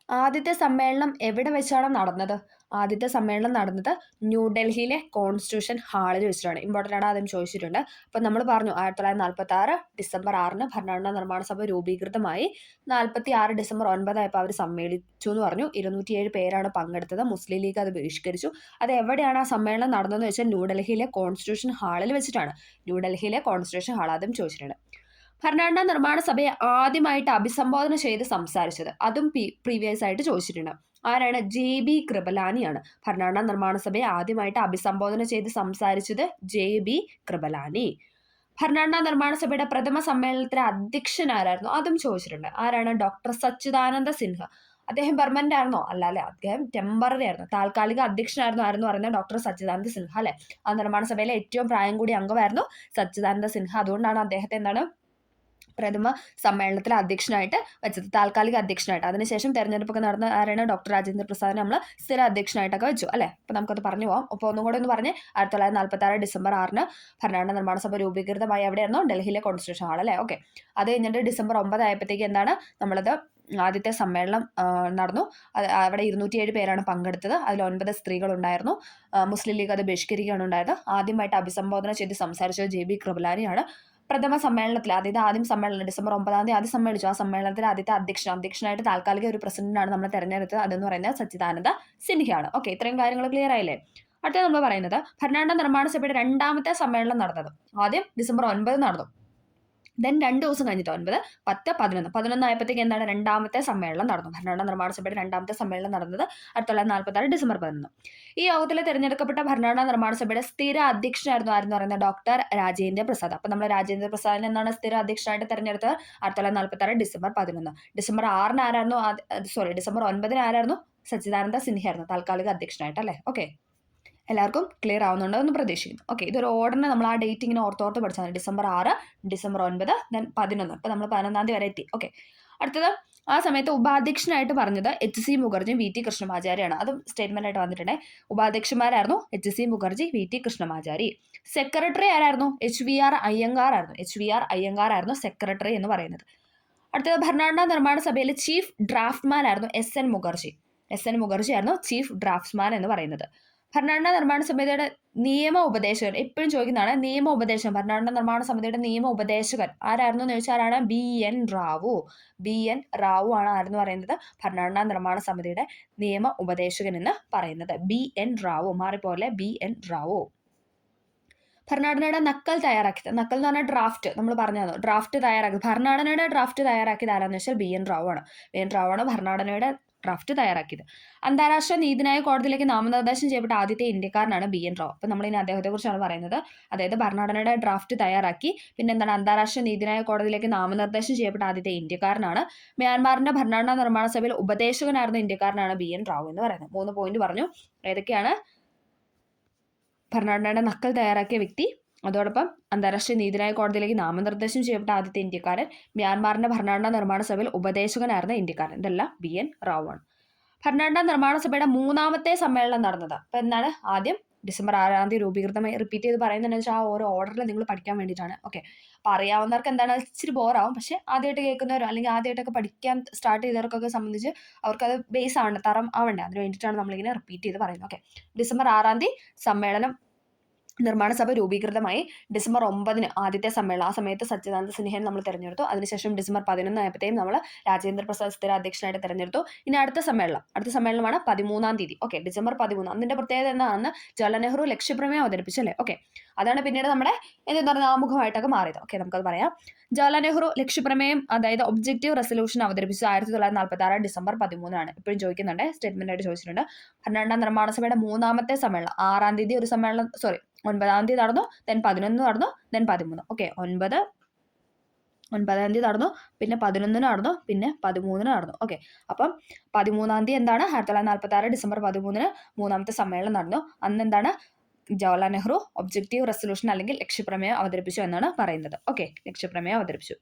ആദ്യത്തെ സമ്മേളനം എവിടെ വെച്ചാണ് നടന്നത്? ആദ്യത്തെ സമ്മേളനം നടന്നത് ന്യൂഡൽഹിയിലെ കോൺസ്റ്റിറ്റ്യൂഷൻ ഹാളിൽ വെച്ചിട്ടാണ്. ഇമ്പോർട്ടൻ്റ് ആണ്, ആദ്യം ചോദിച്ചിട്ടുണ്ട്. അപ്പം നമ്മൾ പറഞ്ഞു 1946 ഡിസംബർ 6-ന് ഭരണഘടനാ നിർമ്മാണ സഭ രൂപീകൃതമായി. 46 ഡിസംബർ 9 ആയപ്പോൾ അവർ സമ്മേളിച്ചു എന്ന് പറഞ്ഞു. 207 പേരാണ് പങ്കെടുത്തത്. മുസ്ലിം ലീഗ് അത് ബഹിഷ്കരിച്ചു. അത് എവിടെയാണ് ആ സമ്മേളനം നടന്നതെന്ന് വെച്ചാൽ ന്യൂഡൽഹിയിലെ കോൺസ്റ്റിറ്റ്യൂഷൻ ഹാളിൽ വെച്ചിട്ടാണ്. ന്യൂഡൽഹിയിലെ കോൺസ്റ്റിറ്റ്യൂഷൻ ഹാൾ ആദ്യം ചോദിച്ചിട്ടുണ്ട്. ഭരണഘടനാ നിർമ്മാണ സഭയെ ആദ്യമായിട്ട് അഭിസംബോധന ചെയ്ത് സംസാരിച്ചത്, അതും പ്രീവിയസ് ആയിട്ട് ചോദിച്ചിട്ടുണ്ട്. ആരാണ്? JB കൃപലാനിയാണ്. ഭരണഘടനാ നിർമ്മാണ സഭയെ ആദ്യമായിട്ട് അഭിസംബോധന ചെയ്ത് സംസാരിച്ചത് JB കൃപലാനി. ഭരണഘടനാ നിർമ്മാണ സഭയുടെ പ്രഥമ സമ്മേളനത്തിലെ അധ്യക്ഷൻ ആരായിരുന്നു? അതും ചോദിച്ചിട്ടുണ്ട്. ആരാണ്? ഡോക്ടർ സച്ചിദാനന്ദ സിൻഹ. അദ്ദേഹം പെർമനന്റ് ആയിരുന്നോ? അല്ല അല്ലെ, അദ്ദേഹം ടെമ്പററി ആയിരുന്നു, താൽക്കാലിക അധ്യക്ഷനായിരുന്നു. ആരെന്ന് പറയുന്നത്? ഡോക്ടർ സച്ചിദാനന്ദ സിൻഹ അല്ലെ. ആ നിർമ്മാണ സഭയിലെ ഏറ്റവും പ്രായം കൂടിയ അംഗമായിരുന്നു സച്ചിദാനന്ദ സിൻഹ. അതുകൊണ്ടാണ് അദ്ദേഹത്തെ എന്താണ് പ്രഥമ സമ്മേളനത്തിലെ അധ്യക്ഷനായിട്ട് വെച്ചത്, താൽക്കാലിക അധ്യക്ഷനായിട്ട്. അതിനുശേഷം തെരഞ്ഞെടുപ്പൊക്കെ നടന്ന ആരാണ്? ഡോക്ടർ രാജേന്ദ്ര പ്രസാദിനെ നമ്മൾ സ്ഥിര അധ്യക്ഷനായിട്ടൊക്കെ വെച്ചു അല്ലേ. അപ്പോൾ നമുക്കത് പറഞ്ഞു പോകാം. അപ്പോൾ ഒന്നും കൂടെ ഒന്ന് പറഞ്ഞ്, 1946 ഡിസംബർ 6-ന് ഭരണഘടനാ നിർമ്മാണ സഭ രൂപീകൃതമായി. എവിടെയായിരുന്നു? ഡൽഹിയിലെ കോൺസ്റ്റിറ്റ്യൂഷൻ ഹാൾ അല്ലേ. ഓക്കെ, അത് കഴിഞ്ഞിട്ട് ഡിസംബർ 9 ആയപ്പോഴത്തേക്ക് എന്താണ്? നമ്മളത് ആദ്യത്തെ സമ്മേളനം നടന്നു. അവിടെ 207 പേരാണ് പങ്കെടുത്തത്. അതിൽ 9 സ്ത്രീകളുണ്ടായിരുന്നു. മുസ്ലിം ലീഗ് അത് ബഹിഷ്കരിക്കുകയാണ് ഉണ്ടായത്. ആദ്യമായിട്ട് അഭിസംബോധന ചെയ്ത് സംസാരിച്ചത് JB കൃപലാനിയാണ്. പ്രഥമ സമ്മേളനത്തിൽ, അതായത് ആദ്യം സമ്മേളനം ഡിസംബർ 9-ാം തീയതി ആദ്യം സമ്മേളിച്ചു. ആ സമ്മേളനത്തിൽ ആദ്യത്തെ അധ്യക്ഷനായിട്ട് താൽക്കാലിക ഒരു പ്രസിഡന്റാണ് നമ്മൾ തെരഞ്ഞെടുത്തത്. അതെന്ന് പറയുന്നത് സച്ചിദാനന്ദ സിൻഹയാണ്. ഓക്കെ, ഇത്രയും കാര്യങ്ങൾ ക്ലിയർ ആയില്ലേ? അടുത്ത നമ്മൾ പറയുന്നത് ഭരണഘടനാ നിർമ്മാണ സഭയുടെ 2ാമത്തെ സമ്മേളനം നടന്നത്. ആദ്യം ഡിസംബർ 9 നടന്നു. ദെൻ 2 ദിവസം കഴിഞ്ഞിട്ട് 9, 10, 11 ആയപ്പോഴത്തേക്ക് എന്താണ്? 2ാമത്തെ സമ്മേളനം നടന്നു. ഭരണഘടനാ നിർമ്മാണ സഭയുടെ 2ാമത്തെ സമ്മേളനം നടന്നത് 1946 ഡിസംബർ 11. ഈ യോഗത്തിൽ തിരഞ്ഞെടുക്കപ്പെട്ട ഭരണഘടനാ നിർമ്മാണ സഭയുടെ സ്ഥിര അധ്യക്ഷനായിരുന്നു ആരെന്ന് പറയുന്നത്? ഡോക്ടർ രാജേന്ദ്ര പ്രസാദ്. അപ്പോൾ നമ്മൾ രാജേന്ദ്ര പ്രസാദിനെ എന്താണ് സ്ഥിര അധ്യക്ഷനായിട്ട് തിരഞ്ഞെടുത്തത്? 1946 ഡിസംബർ 11. ഡിസംബർ 6-ന് ആരായിരുന്നു? ഡിസംബർ 9-ന് ആരായിരുന്നു? സച്ചിദാനന്ദ സിൻഹയായിരുന്നു താൽക്കാലിക അധ്യക്ഷനായിട്ട് അല്ലേ. ഓക്കെ, എല്ലാവർക്കും ക്ലിയർ ആവുന്നുണ്ടോ എന്ന് പ്രതീക്ഷിക്കുന്നു. ഓക്കെ, ഇതൊരു ഓർഡറിന് നമ്മൾ ആ ഡേറ്റ് ഇങ്ങനെ ഓർത്തോർത്ത് പഠിച്ചാൽ മതി. December 6, December 9, then 11. അപ്പോൾ നമ്മൾ 11-ാം തീയതി വരെ എത്തി. ഓക്കെ, അടുത്തത് ആ സമയത്ത് ഉപാധ്യക്ഷനായിട്ട് പറഞ്ഞത് HC മുഖർജിയും VT കൃഷ്ണമാചാരിയാണ്. അതും സ്റ്റേറ്റ്മെന്റ് ആയിട്ട് വന്നിട്ടുണ്ട്. ഉപാധ്യക്ഷന്മാരായിരുന്നു HC Mukherjee, VT Krishnamachari. Secretary ആരായിരുന്നു? HVR അയ്യങ്കാർ ആയിരുന്നു. HVR അയ്യങ്കാർ ആയിരുന്നു സെക്രട്ടറി എന്ന് പറയുന്നത്. അടുത്തത് ഭരണഘടനാ നിർമ്മാണ സഭയിലെ ചീഫ് ഡ്രാഫ്റ്റ്മാൻ ആയിരുന്നു SN മുഖർജി. SN മുഖർജി ആയിരുന്നു ചീഫ് ഡ്രാഫ്റ്റ്മാൻ എന്ന് പറയുന്നത്. ഭരണഘടനാ നിർമ്മാണ സമിതിയുടെ നിയമ ഉപദേശകൻ എപ്പോഴും ചോദിക്കുന്നതാണ്. നിയമ ഉപദേശകൻ, ഭരണഘടനാ നിർമ്മാണ സമിതിയുടെ നിയമ ഉപദേശകൻ ആരായിരുന്നു എന്ന് ചോദിച്ചാൽ ആരാണ്? BN റാവു. BN റാവു ആണ് ആരെന്ന് പറയുന്നത്? ഭരണഘടനാ നിർമ്മാണ സമിതിയുടെ നിയമ ഉപദേശകൻ എന്ന് പറയുന്നത്. BN Rao, മാറിപ്പോലെ BN Rao. ഭരണഘടനയുടെ നക്കൽ തയ്യാറാക്കിയത്, നക്കൽ എന്ന് പറഞ്ഞാൽ ഡ്രാഫ്റ്റ്, നമ്മൾ പറഞ്ഞു ഡ്രാഫ്റ്റ് തയ്യാറാക്കി, ഭരണഘടനയുടെ ഡ്രാഫ്റ്റ് തയ്യാറാക്കിയത് ആരാന്ന് വെച്ചാൽ BN റാവു ആണ്. BN റാവു ആണ് ഭരണഘടനയുടെ ഡ്രാഫ്റ്റ് തയ്യാറാക്കിയത്. അന്താരാഷ്ട്ര നീതിന്യായ കോടതിയിലേക്ക് നാമനിർദ്ദേശം ചെയ്യപ്പെട്ട ആദ്യത്തെ ഇന്ത്യക്കാരനാണ് BN റാവു. അപ്പം നമ്മളിനി അദ്ദേഹത്തെ കുറിച്ചാണ് പറയുന്നത്. അതായത് ഭരണഘടനയുടെ ഡ്രാഫ്റ്റ് തയ്യാറാക്കി പിന്നെ എന്താണ് അന്താരാഷ്ട്ര നീതിന്യായ കോടതിയിലേക്ക് നാമനിർദ്ദേശം ചെയ്യപ്പെട്ട ആദ്യത്തെ ഇന്ത്യക്കാരനാണ്. മ്യാൻമാറിന്റെ ഭരണഘടനാ നിർമ്മാണ സഭയിൽ ഉപദേശകനായിരുന്ന ഇന്ത്യക്കാരനാണ് BN റാവു എന്ന് പറയുന്നത്. 3 പോയിന്റ് പറഞ്ഞു. ഏതൊക്കെയാണ്? ഭരണഘടനയുടെ നക്കൽ തയ്യാറാക്കിയ വ്യക്തി, അതോടൊപ്പം അന്താരാഷ്ട്രീയ നീതിന്യായ കോടതിയിലേക്ക് നാമനിർദ്ദേശം ചെയ്യപ്പെട്ട ആദ്യത്തെ ഇന്ത്യക്കാരൻ, മ്യാൻമാറിന്റെ ഭരണഘടനാ നിർമ്മാണ സഭയിൽ ഉപദേശകനായിരുന്ന ഇന്ത്യക്കാരൻ. ഇതെല്ലാം BN റാവു ആണ്. ഭരണഘടനാ നിർമ്മാണ സഭയുടെ 3ാമത്തെ സമ്മേളനം നടന്നത് അപ്പം എന്താണ്? ആദ്യം ഡിസംബർ 6 രൂപീകൃതമായി. റിപ്പീറ്റ് ചെയ്ത് പറയുന്നതെന്ന് വെച്ചാൽ ആ ഓരോ ഓർഡറിൽ നിങ്ങൾ പഠിക്കാൻ വേണ്ടിയിട്ടാണ്. ഓക്കെ, അപ്പോൾ അറിയാവുന്നവർക്ക് എന്താണ് ഇച്ചിരി ബോറാവും, പക്ഷേ ആദ്യമായിട്ട് കേൾക്കുന്നവരോ അല്ലെങ്കിൽ ആദ്യമായിട്ടൊക്കെ പഠിക്കാൻ സ്റ്റാർട്ട് ചെയ്തവർക്കൊക്കെ സംബന്ധിച്ച് അവർക്കത് ബേസ് ആവണ്ട, തറം ആവണ്ടേ, അതിന് വേണ്ടിയിട്ടാണ് നമ്മളിങ്ങനെ റിപ്പീറ്റ് ചെയ്ത് പറയുന്നത്. ഓക്കെ, ഡിസംബർ 6 സമ്മേളനം നിർമ്മാണ സഭ രൂപീകൃതമായി. ഡിസംബർ 9 ആദ്യത്തെ സമ്മേളനം, ആ സമയത്ത് സച്ചിദാനന്ദ സിൻഹയെ നമ്മൾ തിരഞ്ഞെടുത്തു. അതിനുശേഷം ഡിസംബർ 11 ആയപ്പോഴത്തേക്കും നമ്മൾ രാജേന്ദ്ര പ്രസാദ് സ്ഥിര അധ്യക്ഷനായിട്ട് തിരഞ്ഞെടുത്തു. ഇനി അടുത്ത സമ്മേളനമാണ് 13 ഓക്കെ, ഡിസംബർ 13. അതിന്റെ പ്രത്യേകത എന്താണെന്ന് ജവഹർലാൽ നെഹ്റു ലക്ഷ്യപ്രമേയം അവതരിപ്പിച്ചു അല്ലേ. ഓക്കെ, അതാണ് പിന്നീട് നമ്മുടെ എന്താ പറയുക ആമുഖമായിട്ടൊക്കെ മാറിയത്. ഓക്കെ, നമുക്കത് പറയാം. ജവഹർലാൽ നെഹ്റു ലക്ഷ്യപ്രമേയം, അതായത് ഒബ്ജക്റ്റീവ് റെസൊല്യൂഷൻ അവതരിപ്പിച്ചത് 1946 ഡിസംബർ 13 എപ്പോഴും ചോദിക്കുന്നുണ്ട്, സ്റ്റേറ്റ്മെന്റ് ആയിട്ട് ചോദിച്ചിട്ടുണ്ട്. 12ാം നിർമ്മാണ സഭയുടെ 3ാമത്തെ സമ്മേളനം 6 ഒരു സമ്മേളനം, 9 നടന്നു, ദെൻ 11 നടന്നു, ദെൻ 13. ഓക്കെ, 9 നടന്നു, പിന്നെ 11 നടന്നു, പിന്നെ 13 നടന്നു. ഓക്കെ, അപ്പം 13 എന്താണ് 1946 ഡിസംബർ 13 3ാമത്തെ സമ്മേളനം നടന്നു. അന്ന് എന്താണ് ജവഹർലാൽ നെഹ്റു ഒബ്ജക്റ്റീവ് റെസൊല്യൂഷൻ അല്ലെങ്കിൽ ലക്ഷ്യപ്രമേയം അവതരിപ്പിച്ചു എന്നാണ് പറയുന്നത്. ഓക്കെ, ലക്ഷ്യപ്രമേയം അവതരിപ്പിച്ചു.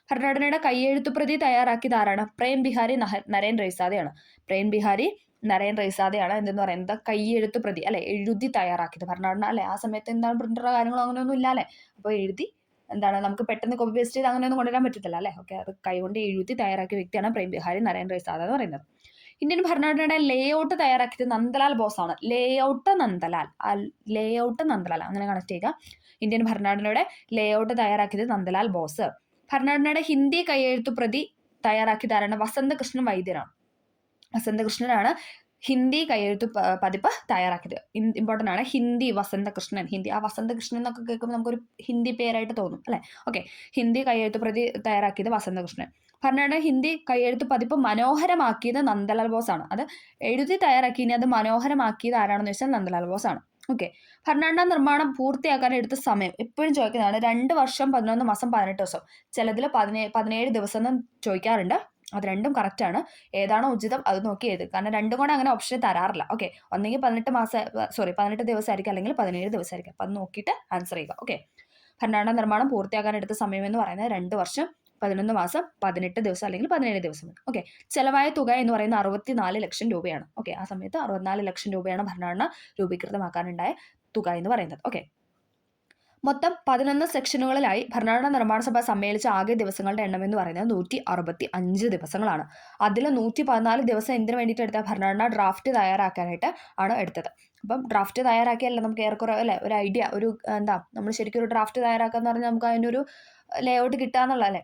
ഭരണഘടനയുടെ കയ്യെഴുത്തുപ്രതി തയ്യാറാക്കിയത് ആരാണ്? പ്രേം ബിഹാരി നരേൻ റൈസാദയാണ്. പ്രേം ബിഹാരി നരേൻ റൈസാദയാണ് എന്തെന്ന് പറയുന്നത് കയ്യെഴുത്ത് പ്രതി അല്ലെ, എഴുതി തയ്യാറാക്കിയത്. ഭരണഘടന അല്ലെ, ആ സമയത്ത് എന്താണ് പ്രിന്ററോ കാര്യങ്ങളോ അങ്ങനെയൊന്നും ഇല്ല അല്ലെ. അപ്പോൾ എഴുതി എന്താണ് നമുക്ക് പെട്ടെന്ന് കോപ്പി പേസ്റ്റ് ചെയ്ത് അങ്ങനെയൊന്നും കൊണ്ടുവരാൻ പറ്റത്തില്ല അല്ലെ. ഓക്കെ, അത് കൈകൊണ്ട് എഴുതി തയ്യാറാക്കിയ വ്യക്തിയാണ് പ്രേം ബിഹാരി നരേൻ റൈസാദ എന്ന് പറയുന്നത്. ഇന്ത്യൻ ഭരണഘടനയുടെ ലേഔട്ട് തയ്യാറാക്കിയത് നന്ദലാൽ ബോസ് ആണ്. ലേഔട്ട് നന്ദലാൽ അങ്ങനെ കണക്ട് ചെയ്യുക. ഇന്ത്യൻ ഭരണഘടനയുടെ ലേഔട്ട് തയ്യാറാക്കിയത് നന്ദലാൽ ബോസ്. ഭരണഘടനയുടെ ഹിന്ദി കയ്യെഴുത്തു പ്രതി തയ്യാറാക്കിയത് ആരാണ്? വസന്തകൃഷ്ണൻ വൈദ്യരാണ്. വസന്തകൃഷ്ണനാണ് ഹിന്ദി കയ്യെഴുത്ത് പതിപ്പ് തയ്യാറാക്കിയത്. ഇമ്പോർട്ടൻ്റ് ആണ് ഹിന്ദി. വസന്തകൃഷ്ണൻ, ഹിന്ദി. ആ വസന്തകൃഷ്ണൻ എന്നൊക്കെ കേൾക്കുമ്പോൾ നമുക്കൊരു ഹിന്ദി പേരായിട്ട് തോന്നും അല്ലെ. ഓക്കെ, ഹിന്ദി കയ്യെഴുത്ത് പ്രതി തയ്യാറാക്കിയത് വസന്തകൃഷ്ണൻ. ഭരണഘടന ഹിന്ദി കയ്യെഴുത്ത് പതിപ്പ് മനോഹരമാക്കിയത് നന്ദലാൽ ബോസ് ആണ്. അത് എഴുതി തയ്യാറാക്കി, ഇനി അത് മനോഹരമാക്കിയത് ആരാണെന്ന് വെച്ചാൽ നന്ദലാൽ ബോസ് ആണ്. ഓക്കെ, ഭരണഘടനാ നിർമ്മാണം പൂർത്തിയാക്കാൻ എടുത്ത സമയം എപ്പോഴും ചോദിക്കുന്നതാണ്. 2 വർഷം 11 മാസം 18 ദിവസം. ചിലതിൽ 17 ദിവസം എന്നും ചോദിക്കാറുണ്ട്. അത് രണ്ടും കറക്റ്റ് ആണ്. ഏതാണോ ഉചിതം അത് നോക്കി എഴുതുക. കാരണം രണ്ടും കൂടെ അങ്ങനെ ഓപ്ഷൻ തരാറില്ല. ഓക്കെ, ഒന്നെങ്കിൽ 18 ദിവസമായിരിക്കും, അല്ലെങ്കിൽ 17 ദിവസമായിരിക്കും. അപ്പം അത് നോക്കിയിട്ട് ആൻസർ ചെയ്യുക. ഓക്കെ, ഭരണഘടനാ നിർമ്മാണം പൂർത്തിയാക്കാൻ എടുത്ത സമയം എന്ന് പറയുന്നത് 2 വർഷം 11 മാസം 18 ദിവസം അല്ലെങ്കിൽ 17 ദിവസം. ഓക്കെ, ചെലവായ തുക എന്ന് പറയുന്നത് 64 ലക്ഷം രൂപയാണ്. ഓക്കെ, ആ സമയത്ത് 64 ലക്ഷം രൂപയാണ് ഭരണഘടന രൂപീകൃതമാക്കാനുണ്ടായ തുക എന്ന് പറയുന്നത്. ഓക്കെ, മൊത്തം 11 സെക്ഷനുകളിലായി ഭരണഘടനാ നിർമ്മാണ സഭ സമ്മേളിച്ച ആകെ ദിവസങ്ങളുടെ എണ്ണം എന്ന് പറയുന്നത് 165 ദിവസങ്ങളാണ്. അതിൽ 114 ദിവസം എന്തിനു വേണ്ടിയിട്ട് എടുത്ത? ഭരണഘടനാ ഡ്രാഫ്റ്റ് തയ്യാറാക്കാനായിട്ട് ആണ് എടുത്തത്. അപ്പം ഡ്രാഫ്റ്റ് തയ്യാറാക്കിയല്ല നമുക്ക് ഏറെക്കുറെ അല്ലെ ഒരു ഐഡിയ, ഒരു നമ്മൾ ശരിക്കും ഒരു ഡ്രാഫ്റ്റ് തയ്യാറാക്കാന്ന് പറഞ്ഞാൽ നമുക്ക് അതിനൊരു ലേഔട്ട് കിട്ടാന്നുള്ള അല്ലേ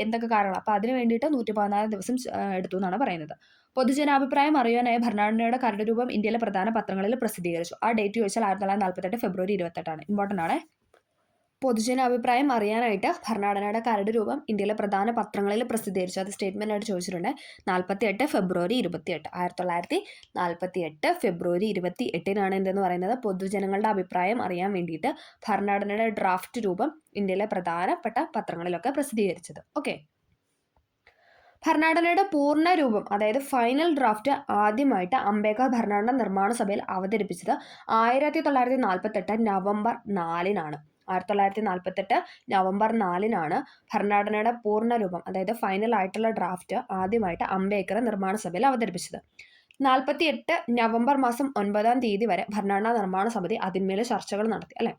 എന്തൊക്കെ കാരണം. അപ്പം അതിന് വേണ്ടിയിട്ട് 114 ദിവസം എടുത്തു എന്നാണ് പറയുന്നത്. പൊതുജനാഭിപ്രായം അറിയാനായി ഭരണഘടനയുടെ കരട് രൂപം ഇന്ത്യയിലെ പ്രധാന പത്രങ്ങളിൽ പ്രസിദ്ധീകരിച്ചു. ആ ഡേറ്റ് ചോദിച്ചാൽ 1948 ഫെബ്രുവരി 28 ഇമ്പോർട്ടൻ്റ് ആണ്. പൊതുജനാഭിപ്രായം അറിയാനായിട്ട് ഭരണഘടനയുടെ കരട് രൂപം ഇന്ത്യയിലെ പ്രധാന പത്രങ്ങളിൽ പ്രസിദ്ധീകരിച്ചു. അത് സ്റ്റേറ്റ്മെന്റ് ആയിട്ട് ചോദിച്ചിട്ടുണ്ട്. 48 ഫെബ്രുവരി 28 1948 ഫെബ്രുവരി 28 എന്തെന്ന് പറയുന്നത് പൊതുജനങ്ങളുടെ അഭിപ്രായം അറിയാൻ വേണ്ടിയിട്ട് ഭരണഘടനയുടെ ഡ്രാഫ്റ്റ് രൂപം ഇന്ത്യയിലെ പ്രധാനപ്പെട്ട പത്രങ്ങളിലൊക്കെ പ്രസിദ്ധീകരിച്ചത്. ഓക്കെ, ഭരണഘടനയുടെ പൂർണ്ണ രൂപം അതായത് ഫൈനൽ ഡ്രാഫ്റ്റ് ആദ്യമായിട്ട് അംബേദ്കർ ഭരണഘടന നിർമ്മാണ സഭയിൽ അവതരിപ്പിച്ചത് 1948 നവംബർ 4 1948 നവംബർ 4 ഭരണഘടനയുടെ പൂർണ്ണ രൂപം അതായത് ഫൈനൽ ആയിട്ടുള്ള ഡ്രാഫ്റ്റ് ആദ്യമായിട്ട് അംബേദ്കർ നിർമ്മാണ സഭയിൽ അവതരിപ്പിച്ചത്. 48 നവംബർ മാസം 9 വരെ ഭരണഘടനാ നിർമ്മാണ സമിതി അതിന്മേൽ ചർച്ചകൾ നടത്തി അല്ലെ.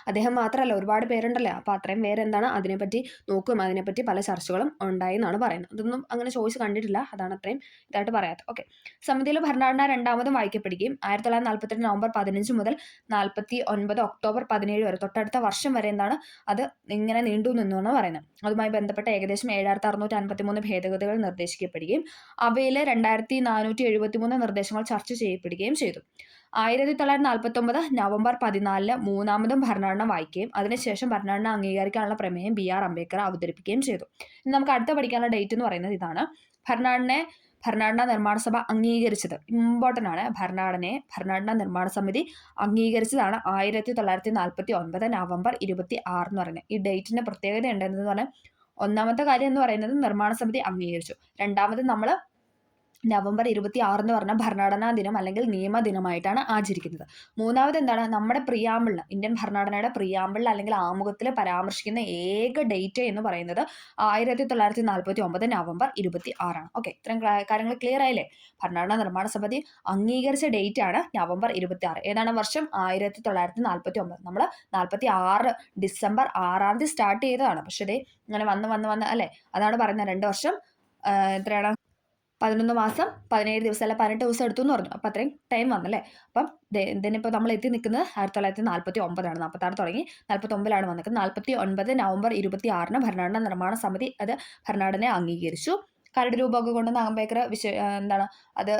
അദ്ദേഹം മാത്രമല്ല, ഒരുപാട് പേരുണ്ടല്ലേ. അപ്പോൾ അത്രയും പേര് എന്താണ് അതിനെപ്പറ്റി നോക്കും, അതിനെപ്പറ്റി പല ചർച്ചകളും ഉണ്ടായി എന്നാണ് പറയുന്നത്. ഇതൊന്നും അങ്ങനെ ചോദിച്ച് കണ്ടിട്ടില്ല, അതാണ് അത്രയും ഇതായിട്ട് പറയാത്തത്. ഓക്കെ, സമിതിയിൽ ഭരണഘടന രണ്ടാമതും വായിക്കപ്പെടുകയും 1948 നവംബർ 15 മുതൽ 49 ഒക്ടോബർ 17 വരെ തൊട്ടടുത്ത വർഷം വരെ എന്താണ് അത് ഇങ്ങനെ നീണ്ടു നിന്നാണ് പറയുന്നത്. അതുമായി ബന്ധപ്പെട്ട ഏകദേശം 7653 ഭേദഗതികൾ നിർദ്ദേശിക്കപ്പെടുകയും അവയിൽ 2473 നിർദ്ദേശങ്ങൾ ചർച്ച ചെയ്യപ്പെടുകയും ചെയ്തു. 1949 നവംബർ 14 മൂന്നാമതും ഭരണഘടന വായിക്കുകയും അതിനുശേഷം ഭരണഘടന അംഗീകരിക്കാനുള്ള പ്രമേയം BR അംബേദ്കർ അവതരിപ്പിക്കുകയും ചെയ്തു. ഇനി നമുക്ക് അടുത്ത പഠിക്കാനുള്ള ഡേറ്റ് എന്ന് പറയുന്നത് ഇതാണ്. ഭരണഘടനാ നിർമ്മാണ സഭ അംഗീകരിച്ചത് ഇമ്പോർട്ടൻ്റ് ആണ്. ഭരണഘടനാ നിർമ്മാണ സമിതി അംഗീകരിച്ചതാണ് 1949 നവംബർ 26 എന്ന് പറയുന്നത്. ഈ ഡേറ്റിന്റെ പ്രത്യേകത ഉണ്ടെന്ന് പറഞ്ഞാൽ ഒന്നാമത്തെ കാര്യം എന്ന് പറയുന്നത് നിർമ്മാണ സമിതി അംഗീകരിച്ചു. രണ്ടാമത് നമ്മൾ നവംബർ 26 എന്ന് പറഞ്ഞാൽ ഭരണഘടനാ ദിനം അല്ലെങ്കിൽ നിയമദിനമായിട്ടാണ് ആചരിക്കുന്നത്. മൂന്നാമത് എന്താണ്, നമ്മുടെ പ്രിയാമ്പിളിൽ, ഇന്ത്യൻ ഭരണഘടനയുടെ പ്രിയാമ്പിളിൽ അല്ലെങ്കിൽ ആമുഖത്തിൽ പരാമർശിക്കുന്ന ഏക ഡേറ്റ് എന്ന് പറയുന്നത് 1949 നവംബർ 26 ആണ്. ഓക്കെ, ഇത്രയും കാര്യങ്ങൾ ക്ലിയർ ആയില്ലേ? ഭരണഘടനാ നിർമ്മാണ സമിതി അംഗീകരിച്ച ഡേറ്റ് ആണ് നവംബർ 26. ഏതാണ് വർഷം? 1949. നമ്മൾ 46 ഡിസംബർ 6 സ്റ്റാർട്ട് ചെയ്തതാണ്. പക്ഷേ ഇതേ ഇങ്ങനെ വന്ന് അല്ലേ, അതാണ് പറയുന്നത് 2 വർഷം എത്രയാണ്, 11 മാസം 17 ദിവസം അല്ല 18 ദിവസം എടുത്തു എന്ന് പറഞ്ഞു. അപ്പം അത്രയും ടൈം വന്നല്ലേ. അപ്പം ഇതിനിപ്പോൾ നമ്മൾ എത്തി നിൽക്കുന്നത് 1949 46 തുടങ്ങി 49 വന്നിരിക്കുന്നത്. 49 നവംബർ 26 ഭരണഘടനാ നിർമ്മാണ സമിതി അത് ഭരണഘടനയെ അംഗീകരിച്ചു. കരട് രൂപമൊക്കെ കൊണ്ട് അംബേദ്കർ എന്താണ് അത്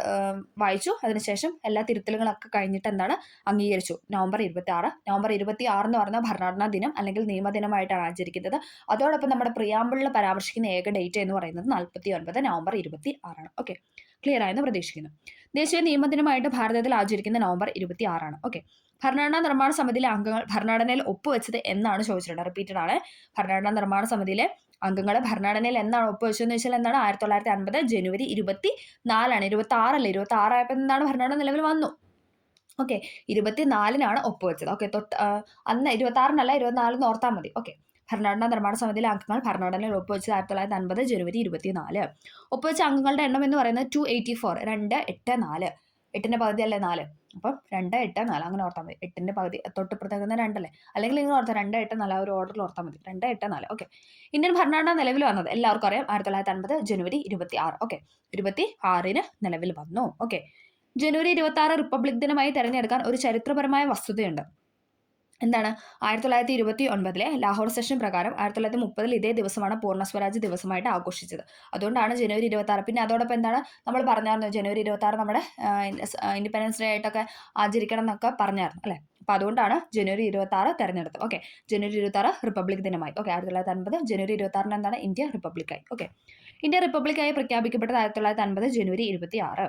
വായിച്ചു. അതിനുശേഷം എല്ലാ തിരുത്തലുകളൊക്കെ കഴിഞ്ഞിട്ട് എന്താണ് അംഗീകരിച്ചു. നവംബർ 26 എന്ന് പറഞ്ഞാൽ ഭരണഘടനാ ദിനം അല്ലെങ്കിൽ നിയമദിനമായിട്ടാണ് ആചരിക്കുന്നത്. അതോടൊപ്പം നമ്മുടെ പ്രിയാമ്പിളിൽ പരാമർശിക്കുന്ന ഏക ഡേറ്റ് എന്ന് പറയുന്നത് 49 നവംബർ 26. ഓക്കെ, ക്ലിയർ ആയെന്ന് പ്രതീക്ഷിക്കുന്നു. ദേശീയ നിയമദിനമായിട്ട് ഭാരതത്തിൽ ആചരിക്കുന്ന നവംബർ 26. ഓക്കെ, ഭരണഘടനാ നിർമ്മാണ സമിതിയിലെ അംഗങ്ങൾ ഭരണഘടനയിൽ ഒപ്പുവെച്ചത് എന്നാണ് ചോദിച്ചിട്ടുണ്ട്. റിപ്പീറ്റഡ് ആണ്. ഭരണഘടനാ നിർമ്മാണ സമിതിയിലെ അംഗങ്ങൾ ഭരണഘടനയിൽ എന്താണ് ഒപ്പുവെച്ചതെന്ന് വെച്ചാൽ എന്താണ്, 1950 ജനുവരി 24 26 ആയപ്പോൾ എന്താണ് ഭരണഘടന നിലവിൽ വന്നു. ഓക്കെ, 24 ഒപ്പുവെച്ചത്. ഓക്കെ, അന്ന് 26 24 ഓർത്താൽ മതി. ഓക്കെ, ഭരണഘടനാ നിർമ്മാണ സമിതിയിലെ അംഗങ്ങൾ ഭരണഘടനയിൽ ഒപ്പുവെച്ചത് 1950 ജനുവരി 24. ഒപ്പുവെച്ച അംഗങ്ങളുടെ എണ്ണം എന്ന് പറയുന്നത് 284. 2 8 4 8ന്റെ പകുതി അല്ലേ 4. അപ്പം 2 8 4 അങ്ങനെ ഓർത്താൽ മതി. 8ന്റെ പകുതി തൊട്ടിപ്പുറത്തേക്കുന്ന 2 അല്ലേ, അല്ലെങ്കിൽ നിങ്ങൾ ഓർത്താൽ 2 8 4 ഒരു ഓർഡറിൽ ഓർത്താൽ മതി. 2 8 4. ഓക്കെ, ഇന്ത്യൻ ഭരണഘടന നിലവിൽ വന്നത് എല്ലാവർക്കും അറിയാം 1950 ജനുവരി 26. ഓക്കെ, 26 നിലവിൽ വന്നു. ഓക്കെ, ജനുവരി 26 റിപ്പബ്ലിക് ദിനമായി തിരഞ്ഞെടുക്കാൻ ഒരു ചരിത്രപരമായ വസ്തുതയുണ്ട്. എന്താണ്, 1929 ലാഹോർ സെഷൻ പ്രകാരം 1930 ഇതേ ദിവസമാണ് പൂർണ്ണ സ്വരാജ് ദിവസമായിട്ട് ആഘോഷിച്ചത്. അതുകൊണ്ടാണ് ജനുവരി 26. പിന്നെ അതോടൊപ്പം എന്താണ് നമ്മൾ പറഞ്ഞായിരുന്നു, ജനുവരി 26 നമ്മുടെ ഇൻഡിപെൻഡൻസ് ഡേ ആയിട്ടൊക്കെ ആചരിക്കണം എന്നൊക്കെ പറഞ്ഞായിരുന്നു അല്ലേ. അപ്പം അതുകൊണ്ടാണ് ജനുവരി 26 തിരഞ്ഞെടുത്തത്. ഓക്കെ, ജനുവരി 26 റിപ്പബ്ലിക് ദിനമായി. ഓക്കെ, 1950 ജനുവരി 26 എന്താണ്, ഇന്ത്യ റിപ്പബ്ലിക്കായി. ഓക്കെ, ഇന്ത്യ റിപ്പബ്ലിക്കായി പ്രഖ്യാപിക്കപ്പെട്ടത് 1950 ജനുവരി 26.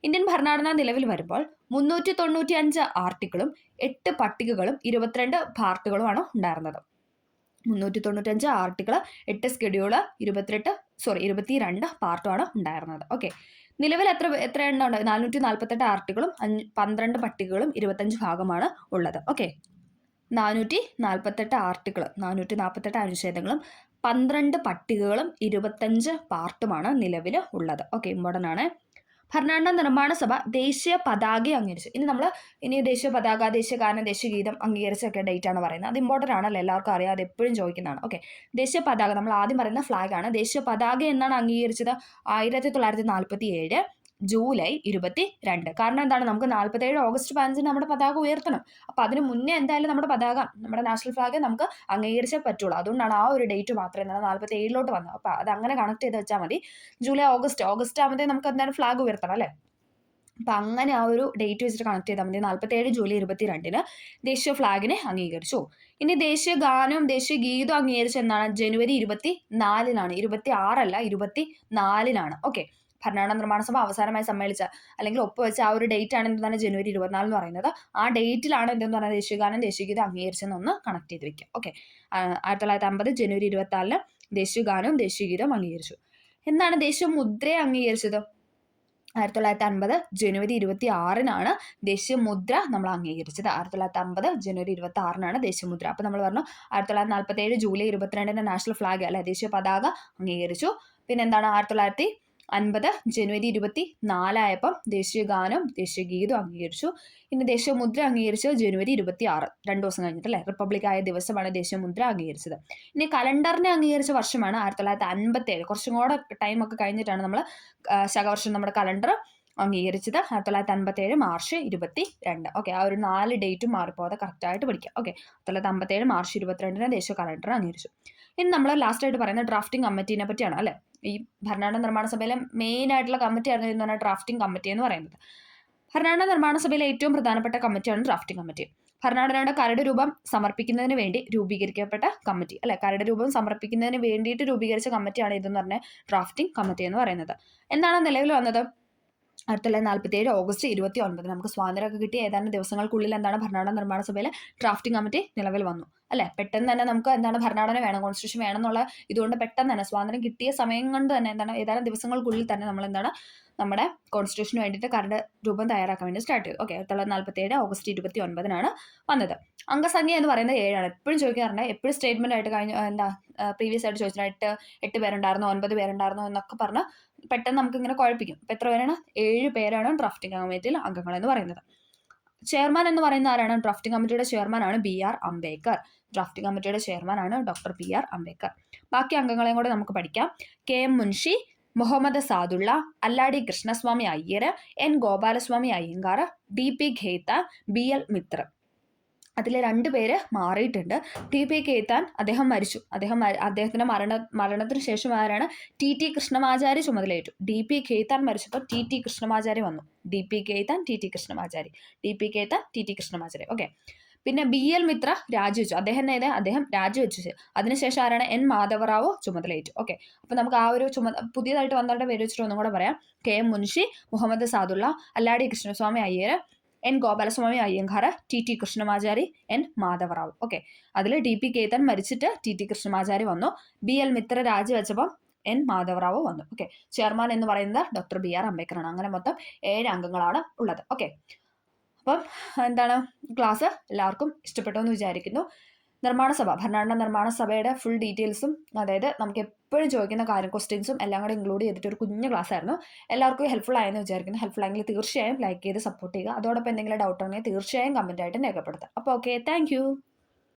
ഇന്ത്യൻ ഭരണഘടന നിലവിൽ വരുമ്പോൾ 395 ആർട്ടിക്കിളും 8 പട്ടികകളും 22 പാർട്ടുകളുമാണ് ഉണ്ടായിരുന്നത്. 395 ആർട്ടിക്കിൾ, 8 സ്കെഡ്യൂള്, 22 പാർട്ടുമാണ് ഉണ്ടായിരുന്നത്. ഓക്കെ, നിലവിൽ എത്ര എണ്ണം ഉണ്ട്? 448 ആർട്ടിക്കിളും 12 പട്ടികകളും 25 ഭാഗമാണ് ഉള്ളത്. ഓക്കെ, 448 ആർട്ടിക്കിൾ, 448 അനുച്ഛേദങ്ങളും 12 പട്ടികകളും 25 പാർട്ടുമാണ് നിലവിൽ ഉള്ളത്. ഓക്കെ, ഇമ്പോർട്ടൻ്റ് ആണ്. ഭരണഘടനാ നിർമ്മാണ സഭ ദേശീയ പതാക അംഗീകരിച്ചു. ഇനി ദേശീയ പതാക, ദേശീയ ഗാനം, ദേശീയ ഗീതം അംഗീകരിച്ചൊക്കെ ഡേറ്റ് ആണ് പറയുന്നത്. അത് ഇമ്പോർട്ടൻ്റ് ആണല്ലോ, എല്ലാവർക്കും അറിയാം, അത് എപ്പോഴും ചോദിക്കുന്നതാണ്. ഓക്കെ, ദേശീയ പതാക നമ്മൾ ആദ്യം പറയുന്ന ഫ്ലാഗ് ആണ്. ദേശീയ പതാക എന്നാണ് അംഗീകരിച്ചത് 1947 ജൂലൈ 22. കാരണം എന്താണ്, നമുക്ക് 47 ഓഗസ്റ്റ് 15 നമ്മുടെ പതാക ഉയർത്തണം. അപ്പം അതിന് മുന്നേ എന്തായാലും നമ്മുടെ പതാക, നമ്മുടെ നാഷണൽ ഫ്ലാഗ് നമുക്ക് അംഗീകരിച്ചേ പറ്റുള്ളൂ. അതുകൊണ്ടാണ് ആ ഒരു ഡേറ്റ് മാത്രമേ 47 വന്നത്. അപ്പം അത് അങ്ങനെ കണക്ട് ചെയ്ത് വെച്ചാൽ മതി. ജൂലൈ ഓഗസ്റ്റ് ആകുമ്പോഴത്തേ നമുക്ക് എന്തായാലും ഫ്ലാഗ് ഉയർത്തണം അല്ലേ. അപ്പം അങ്ങനെ ആ ഒരു ഡേറ്റ് വെച്ചിട്ട് കണക്ട് ചെയ്താൽ മതി. 47 ജൂലൈ 22 ദേശീയ ഫ്ലാഗിനെ അംഗീകരിച്ചു. ഇനി ദേശീയ ഗാനവും ദേശീയ ഗീതവും അംഗീകരിച്ച എന്നാണ്, ജനുവരി 24 26 അല്ല 24. ഓക്കെ, ഭരണഘടനാ നിർമ്മാണ സഭ അവസാനമായി സമ്മേളിച്ച അല്ലെങ്കിൽ ഒപ്പുവെച്ച ആ ഒരു ഡേറ്റ് ആണ് എന്താണ്, ജനുവരി 24 എന്ന് പറയുന്നത്. ആ ഡേറ്റിലാണ് എന്തെന്ന് പറഞ്ഞാൽ ദേശീയഗാനം ദേശീയഗീതം അംഗീകരിച്ചെന്നൊന്ന് കണക്ട് ചെയ്ത് വെക്കുക. ഓക്കെ, 1950 ജനുവരി 24 ദേശീയഗാനവും ദേശീയഗീതവും അംഗീകരിച്ചു. എന്താണ് ദേശീയ മുദ്രയെ അംഗീകരിച്ചത്? 1950 ജനുവരി 26 ദേശീയ മുദ്ര നമ്മൾ അംഗീകരിച്ചത്. 1950 ജനുവരി 26 ദേശീയ മുദ്ര. അപ്പം നമ്മൾ പറഞ്ഞു 1947 ജൂലൈ 22 നാഷണൽ ഫ്ലാഗ് അല്ലെ, ദേശീയ പതാക അംഗീകരിച്ചു. പിന്നെ എന്താണ്, 1950 ജനുവരി 24 ആയപ്പം ദേശീയ ഗാനം ദേശീയ ഗീതം അംഗീകരിച്ചു. ഇനി ദേശീയ മുദ്ര അംഗീകരിച്ചത് ജനുവരി 26, 2 ദിവസം കഴിഞ്ഞിട്ട് അല്ലേ, റിപ്പബ്ലിക് ആയ ദിവസമാണ് ദേശീയ മുദ്ര അംഗീകരിച്ചത്. ഇനി കലണ്ടറിനെ അംഗീകരിച്ച വർഷമാണ് 1957. കുറച്ചും കൂടെ ടൈമൊക്കെ കഴിഞ്ഞിട്ടാണ് നമ്മൾ ശകവർഷം നമ്മുടെ കലണ്ടർ അംഗീകരിച്ചത്. 1957 മാർച്ച് 22. ഓക്കെ, ആ ഒരു 4 ഡേറ്റും മാറിപ്പോകാതെ കറക്റ്റായിട്ട് പഠിക്കാം. ഓക്കെ, 1957 മാർച്ച് 22 ദേശീയ കലണ്ടർ അംഗീകരിച്ചു. ഇനി നമ്മൾ ലാസ്റ്റായിട്ട് പറയുന്നത് ഡ്രാഫ്റ്റിംഗ് കമ്മിറ്റീനെ പറ്റിയാണ് അല്ലേ. ഈ ഭരണഘടനാ നിർമ്മാണ സഭയിലെ മെയിൻ ആയിട്ടുള്ള കമ്മിറ്റി ആയിരുന്നു എന്ന് പറഞ്ഞാൽ ഡ്രാഫ്റ്റിംഗ് കമ്മിറ്റി എന്ന് പറയുന്നത്. ഭരണഘടനാ നിർമ്മാണ സഭയിലെ ഏറ്റവും പ്രധാനപ്പെട്ട കമ്മിറ്റിയാണ് ഡ്രാഫ്റ്റിംഗ് കമ്മിറ്റി. ഭരണഘടനയുടെ കരട് രൂപം സമർപ്പിക്കുന്നതിന് വേണ്ടി രൂപീകരിക്കപ്പെട്ട കമ്മിറ്റി അല്ലെ, കരട് രൂപം സമർപ്പിക്കുന്നതിന് വേണ്ടിയിട്ട് രൂപീകരിച്ച കമ്മിറ്റിയാണ് ഇതെന്ന് പറഞ്ഞ ഡ്രാഫ്റ്റിംഗ് കമ്മിറ്റി എന്ന് പറയുന്നത്. എന്താണ് നിലവിൽ വന്നത്? 1947 ഓഗസ്റ്റ് 29 നമുക്ക് സ്വാതന്ത്ര്യമൊക്കെ കിട്ടിയ ഏതാനും ദിവസങ്ങൾക്കുള്ളിൽ എന്താണ് ഭരണഘടനാ നിർമ്മാണ സഭയിലെ ഡ്രാഫ്റ്റിംഗ് കമ്മിറ്റി നിലവിൽ വന്നു അല്ലെ. പെട്ടെന്ന് തന്നെ നമുക്ക് എന്താണ് ഭരണഘടന വേണം, കോൺസ്റ്റിറ്റ്യൂഷൻ വേണം എന്നുള്ള ഇതുകൊണ്ട് പെട്ടെന്ന് തന്നെ സ്വാതന്ത്ര്യം കിട്ടിയ സമയം കൊണ്ട് തന്നെ എന്താണ് ഏതാനും ദിവസങ്ങൾക്കുള്ളിൽ തന്നെ നമ്മൾ എന്താണ് നമ്മുടെ കോൺസ്റ്റിറ്റ്യൂഷന് വേണ്ടിയിട്ട് കരട് രൂപം തയ്യാറാക്കാൻ വേണ്ടി സ്റ്റാർട്ട് ചെയ്തു. ഓക്കെ, 1947 ഓഗസ്റ്റ് 29 വന്നത്. അംഗസംഖ്യ എന്ന് പറയുന്നത് 7ആണ്. എപ്പോഴും ചോദിക്കാറുണ്ട്, എപ്പോഴും സ്റ്റേറ്റ്മെന്റ് ആയിട്ട് കഴിഞ്ഞ എന്താ പ്രീവിയസ് ആയിട്ട് ചോദിച്ചിട്ട് 8 പേരുണ്ടായിരുന്നു, 9 പേരുണ്ടായിരുന്നു എന്നൊക്കെ പറഞ്ഞ് പെട്ടെന്ന് നമുക്ക് ഇങ്ങനെ കുഴപ്പിക്കും. അപ്പൊ എത്ര പേരാണ്? 7 പേരാണ് ഡ്രാഫ്റ്റിംഗ് കമ്മിറ്റിയിൽ അംഗങ്ങൾ എന്ന് പറയുന്നത്. ചെയർമാൻ എന്ന് പറയുന്ന ആരാണ്? ഡ്രാഫ്റ്റിംഗ് കമ്മിറ്റിയുടെ ചെയർമാൻ ആണ് BR അംബേദ്കർ. ഡ്രാഫ്റ്റിംഗ് കമ്മിറ്റിയുടെ ചെയർമാൻ ആണ് ഡോക്ടർ BR അംബേദ്കർ. ബാക്കി അംഗങ്ങളെയും കൂടെ നമുക്ക് പഠിക്കാം. KM Munshi, Muhammad Saadullah, Alladi Krishnaswami Iyer, N Gopalaswami Iyengar, DP Khaitan, BL Mitra. അതിൽ 2 പേര് മാറിയിട്ടുണ്ട്. TP ഖേത്താൻ അദ്ദേഹം മരിച്ചു. അദ്ദേഹത്തിന്റെ മരണത്തിന് ശേഷം ആരാണ്? TT കൃഷ്ണമാചാരി ചുമതലയേറ്റു. DP ഖേത്താൻ മരിച്ചപ്പോൾ TT കൃഷ്ണമാചാരി വന്നു. DP Khaitan TT Krishnamachari. Okay. പിന്നെ BL മിത്ര രാജിവെച്ചു. അദ്ദേഹം രാജിവെച്ചു. അതിനുശേഷം ആരാണ്? N മാധവറാവു ചുമതലയേറ്റു. ഓക്കെ, അപ്പൊ നമുക്ക് ആ ഒരു പുതിയതായിട്ട് വന്നവരുടെ പേര് വെച്ചിട്ട് ഒന്നും കൂടെ പറയാം. KM Munshi, Muhammad Saadullah, Alladi Krishnaswami Iyer, N Gopalaswami Ayyangar, TT Krishnamachari, N Madhava Rao. Okay, അതിൽ DP ഖേത്താൻ മരിച്ചിട്ട് TT കൃഷ്ണമാചാരി വന്നു. BL മിത്ര രാജിവെച്ചപ്പോൾ N മാധവറാവു വന്നു. ഓക്കെ, ചെയർമാൻ എന്ന് പറയുന്നത് ഡോക്ടർ BR അംബേദ്കർ ആണ്. അങ്ങനെ മൊത്തം 7 അംഗങ്ങളാണ് ഉള്ളത്. ഓക്കെ, അപ്പം എന്താണ് ക്ലാസ് എല്ലാവർക്കും ഇഷ്ടപ്പെട്ടു എന്ന് വിചാരിക്കുന്നു. ഭരണഘടനാ നിർമ്മാണ സഭയുടെ ഫുൾ ഡീറ്റെയിൽസും, അതായത് നമുക്ക് എപ്പോഴും ചോദിക്കുന്ന ക്വസ്റ്റ്യൻസും എല്ലാം കൂടെ ഇൻക്ലൂഡ് ചെയ്തിട്ട് ഒരു കുഞ്ഞു ക്ലാസ് ആയിരുന്നു. എല്ലാവർക്കും ഹെൽപ്ഫുൾ ആയെന്ന് വിചാരിക്കുന്നു. ഹെൽപ്ഫുൾ ആയെങ്കിൽ തീർച്ചയായും ലൈക്ക് ചെയ്ത് സപ്പോർട്ട് ചെയ്യുക. അതോടൊപ്പം എന്തെങ്കിലും ഡൗട്ട് ഉണ്ടെങ്കിൽ തീർച്ചയായും കമന്റ് ആയിട്ട് രേഖപ്പെടുത്തുക. അപ്പോൾ ഓക്കെ, താങ്ക്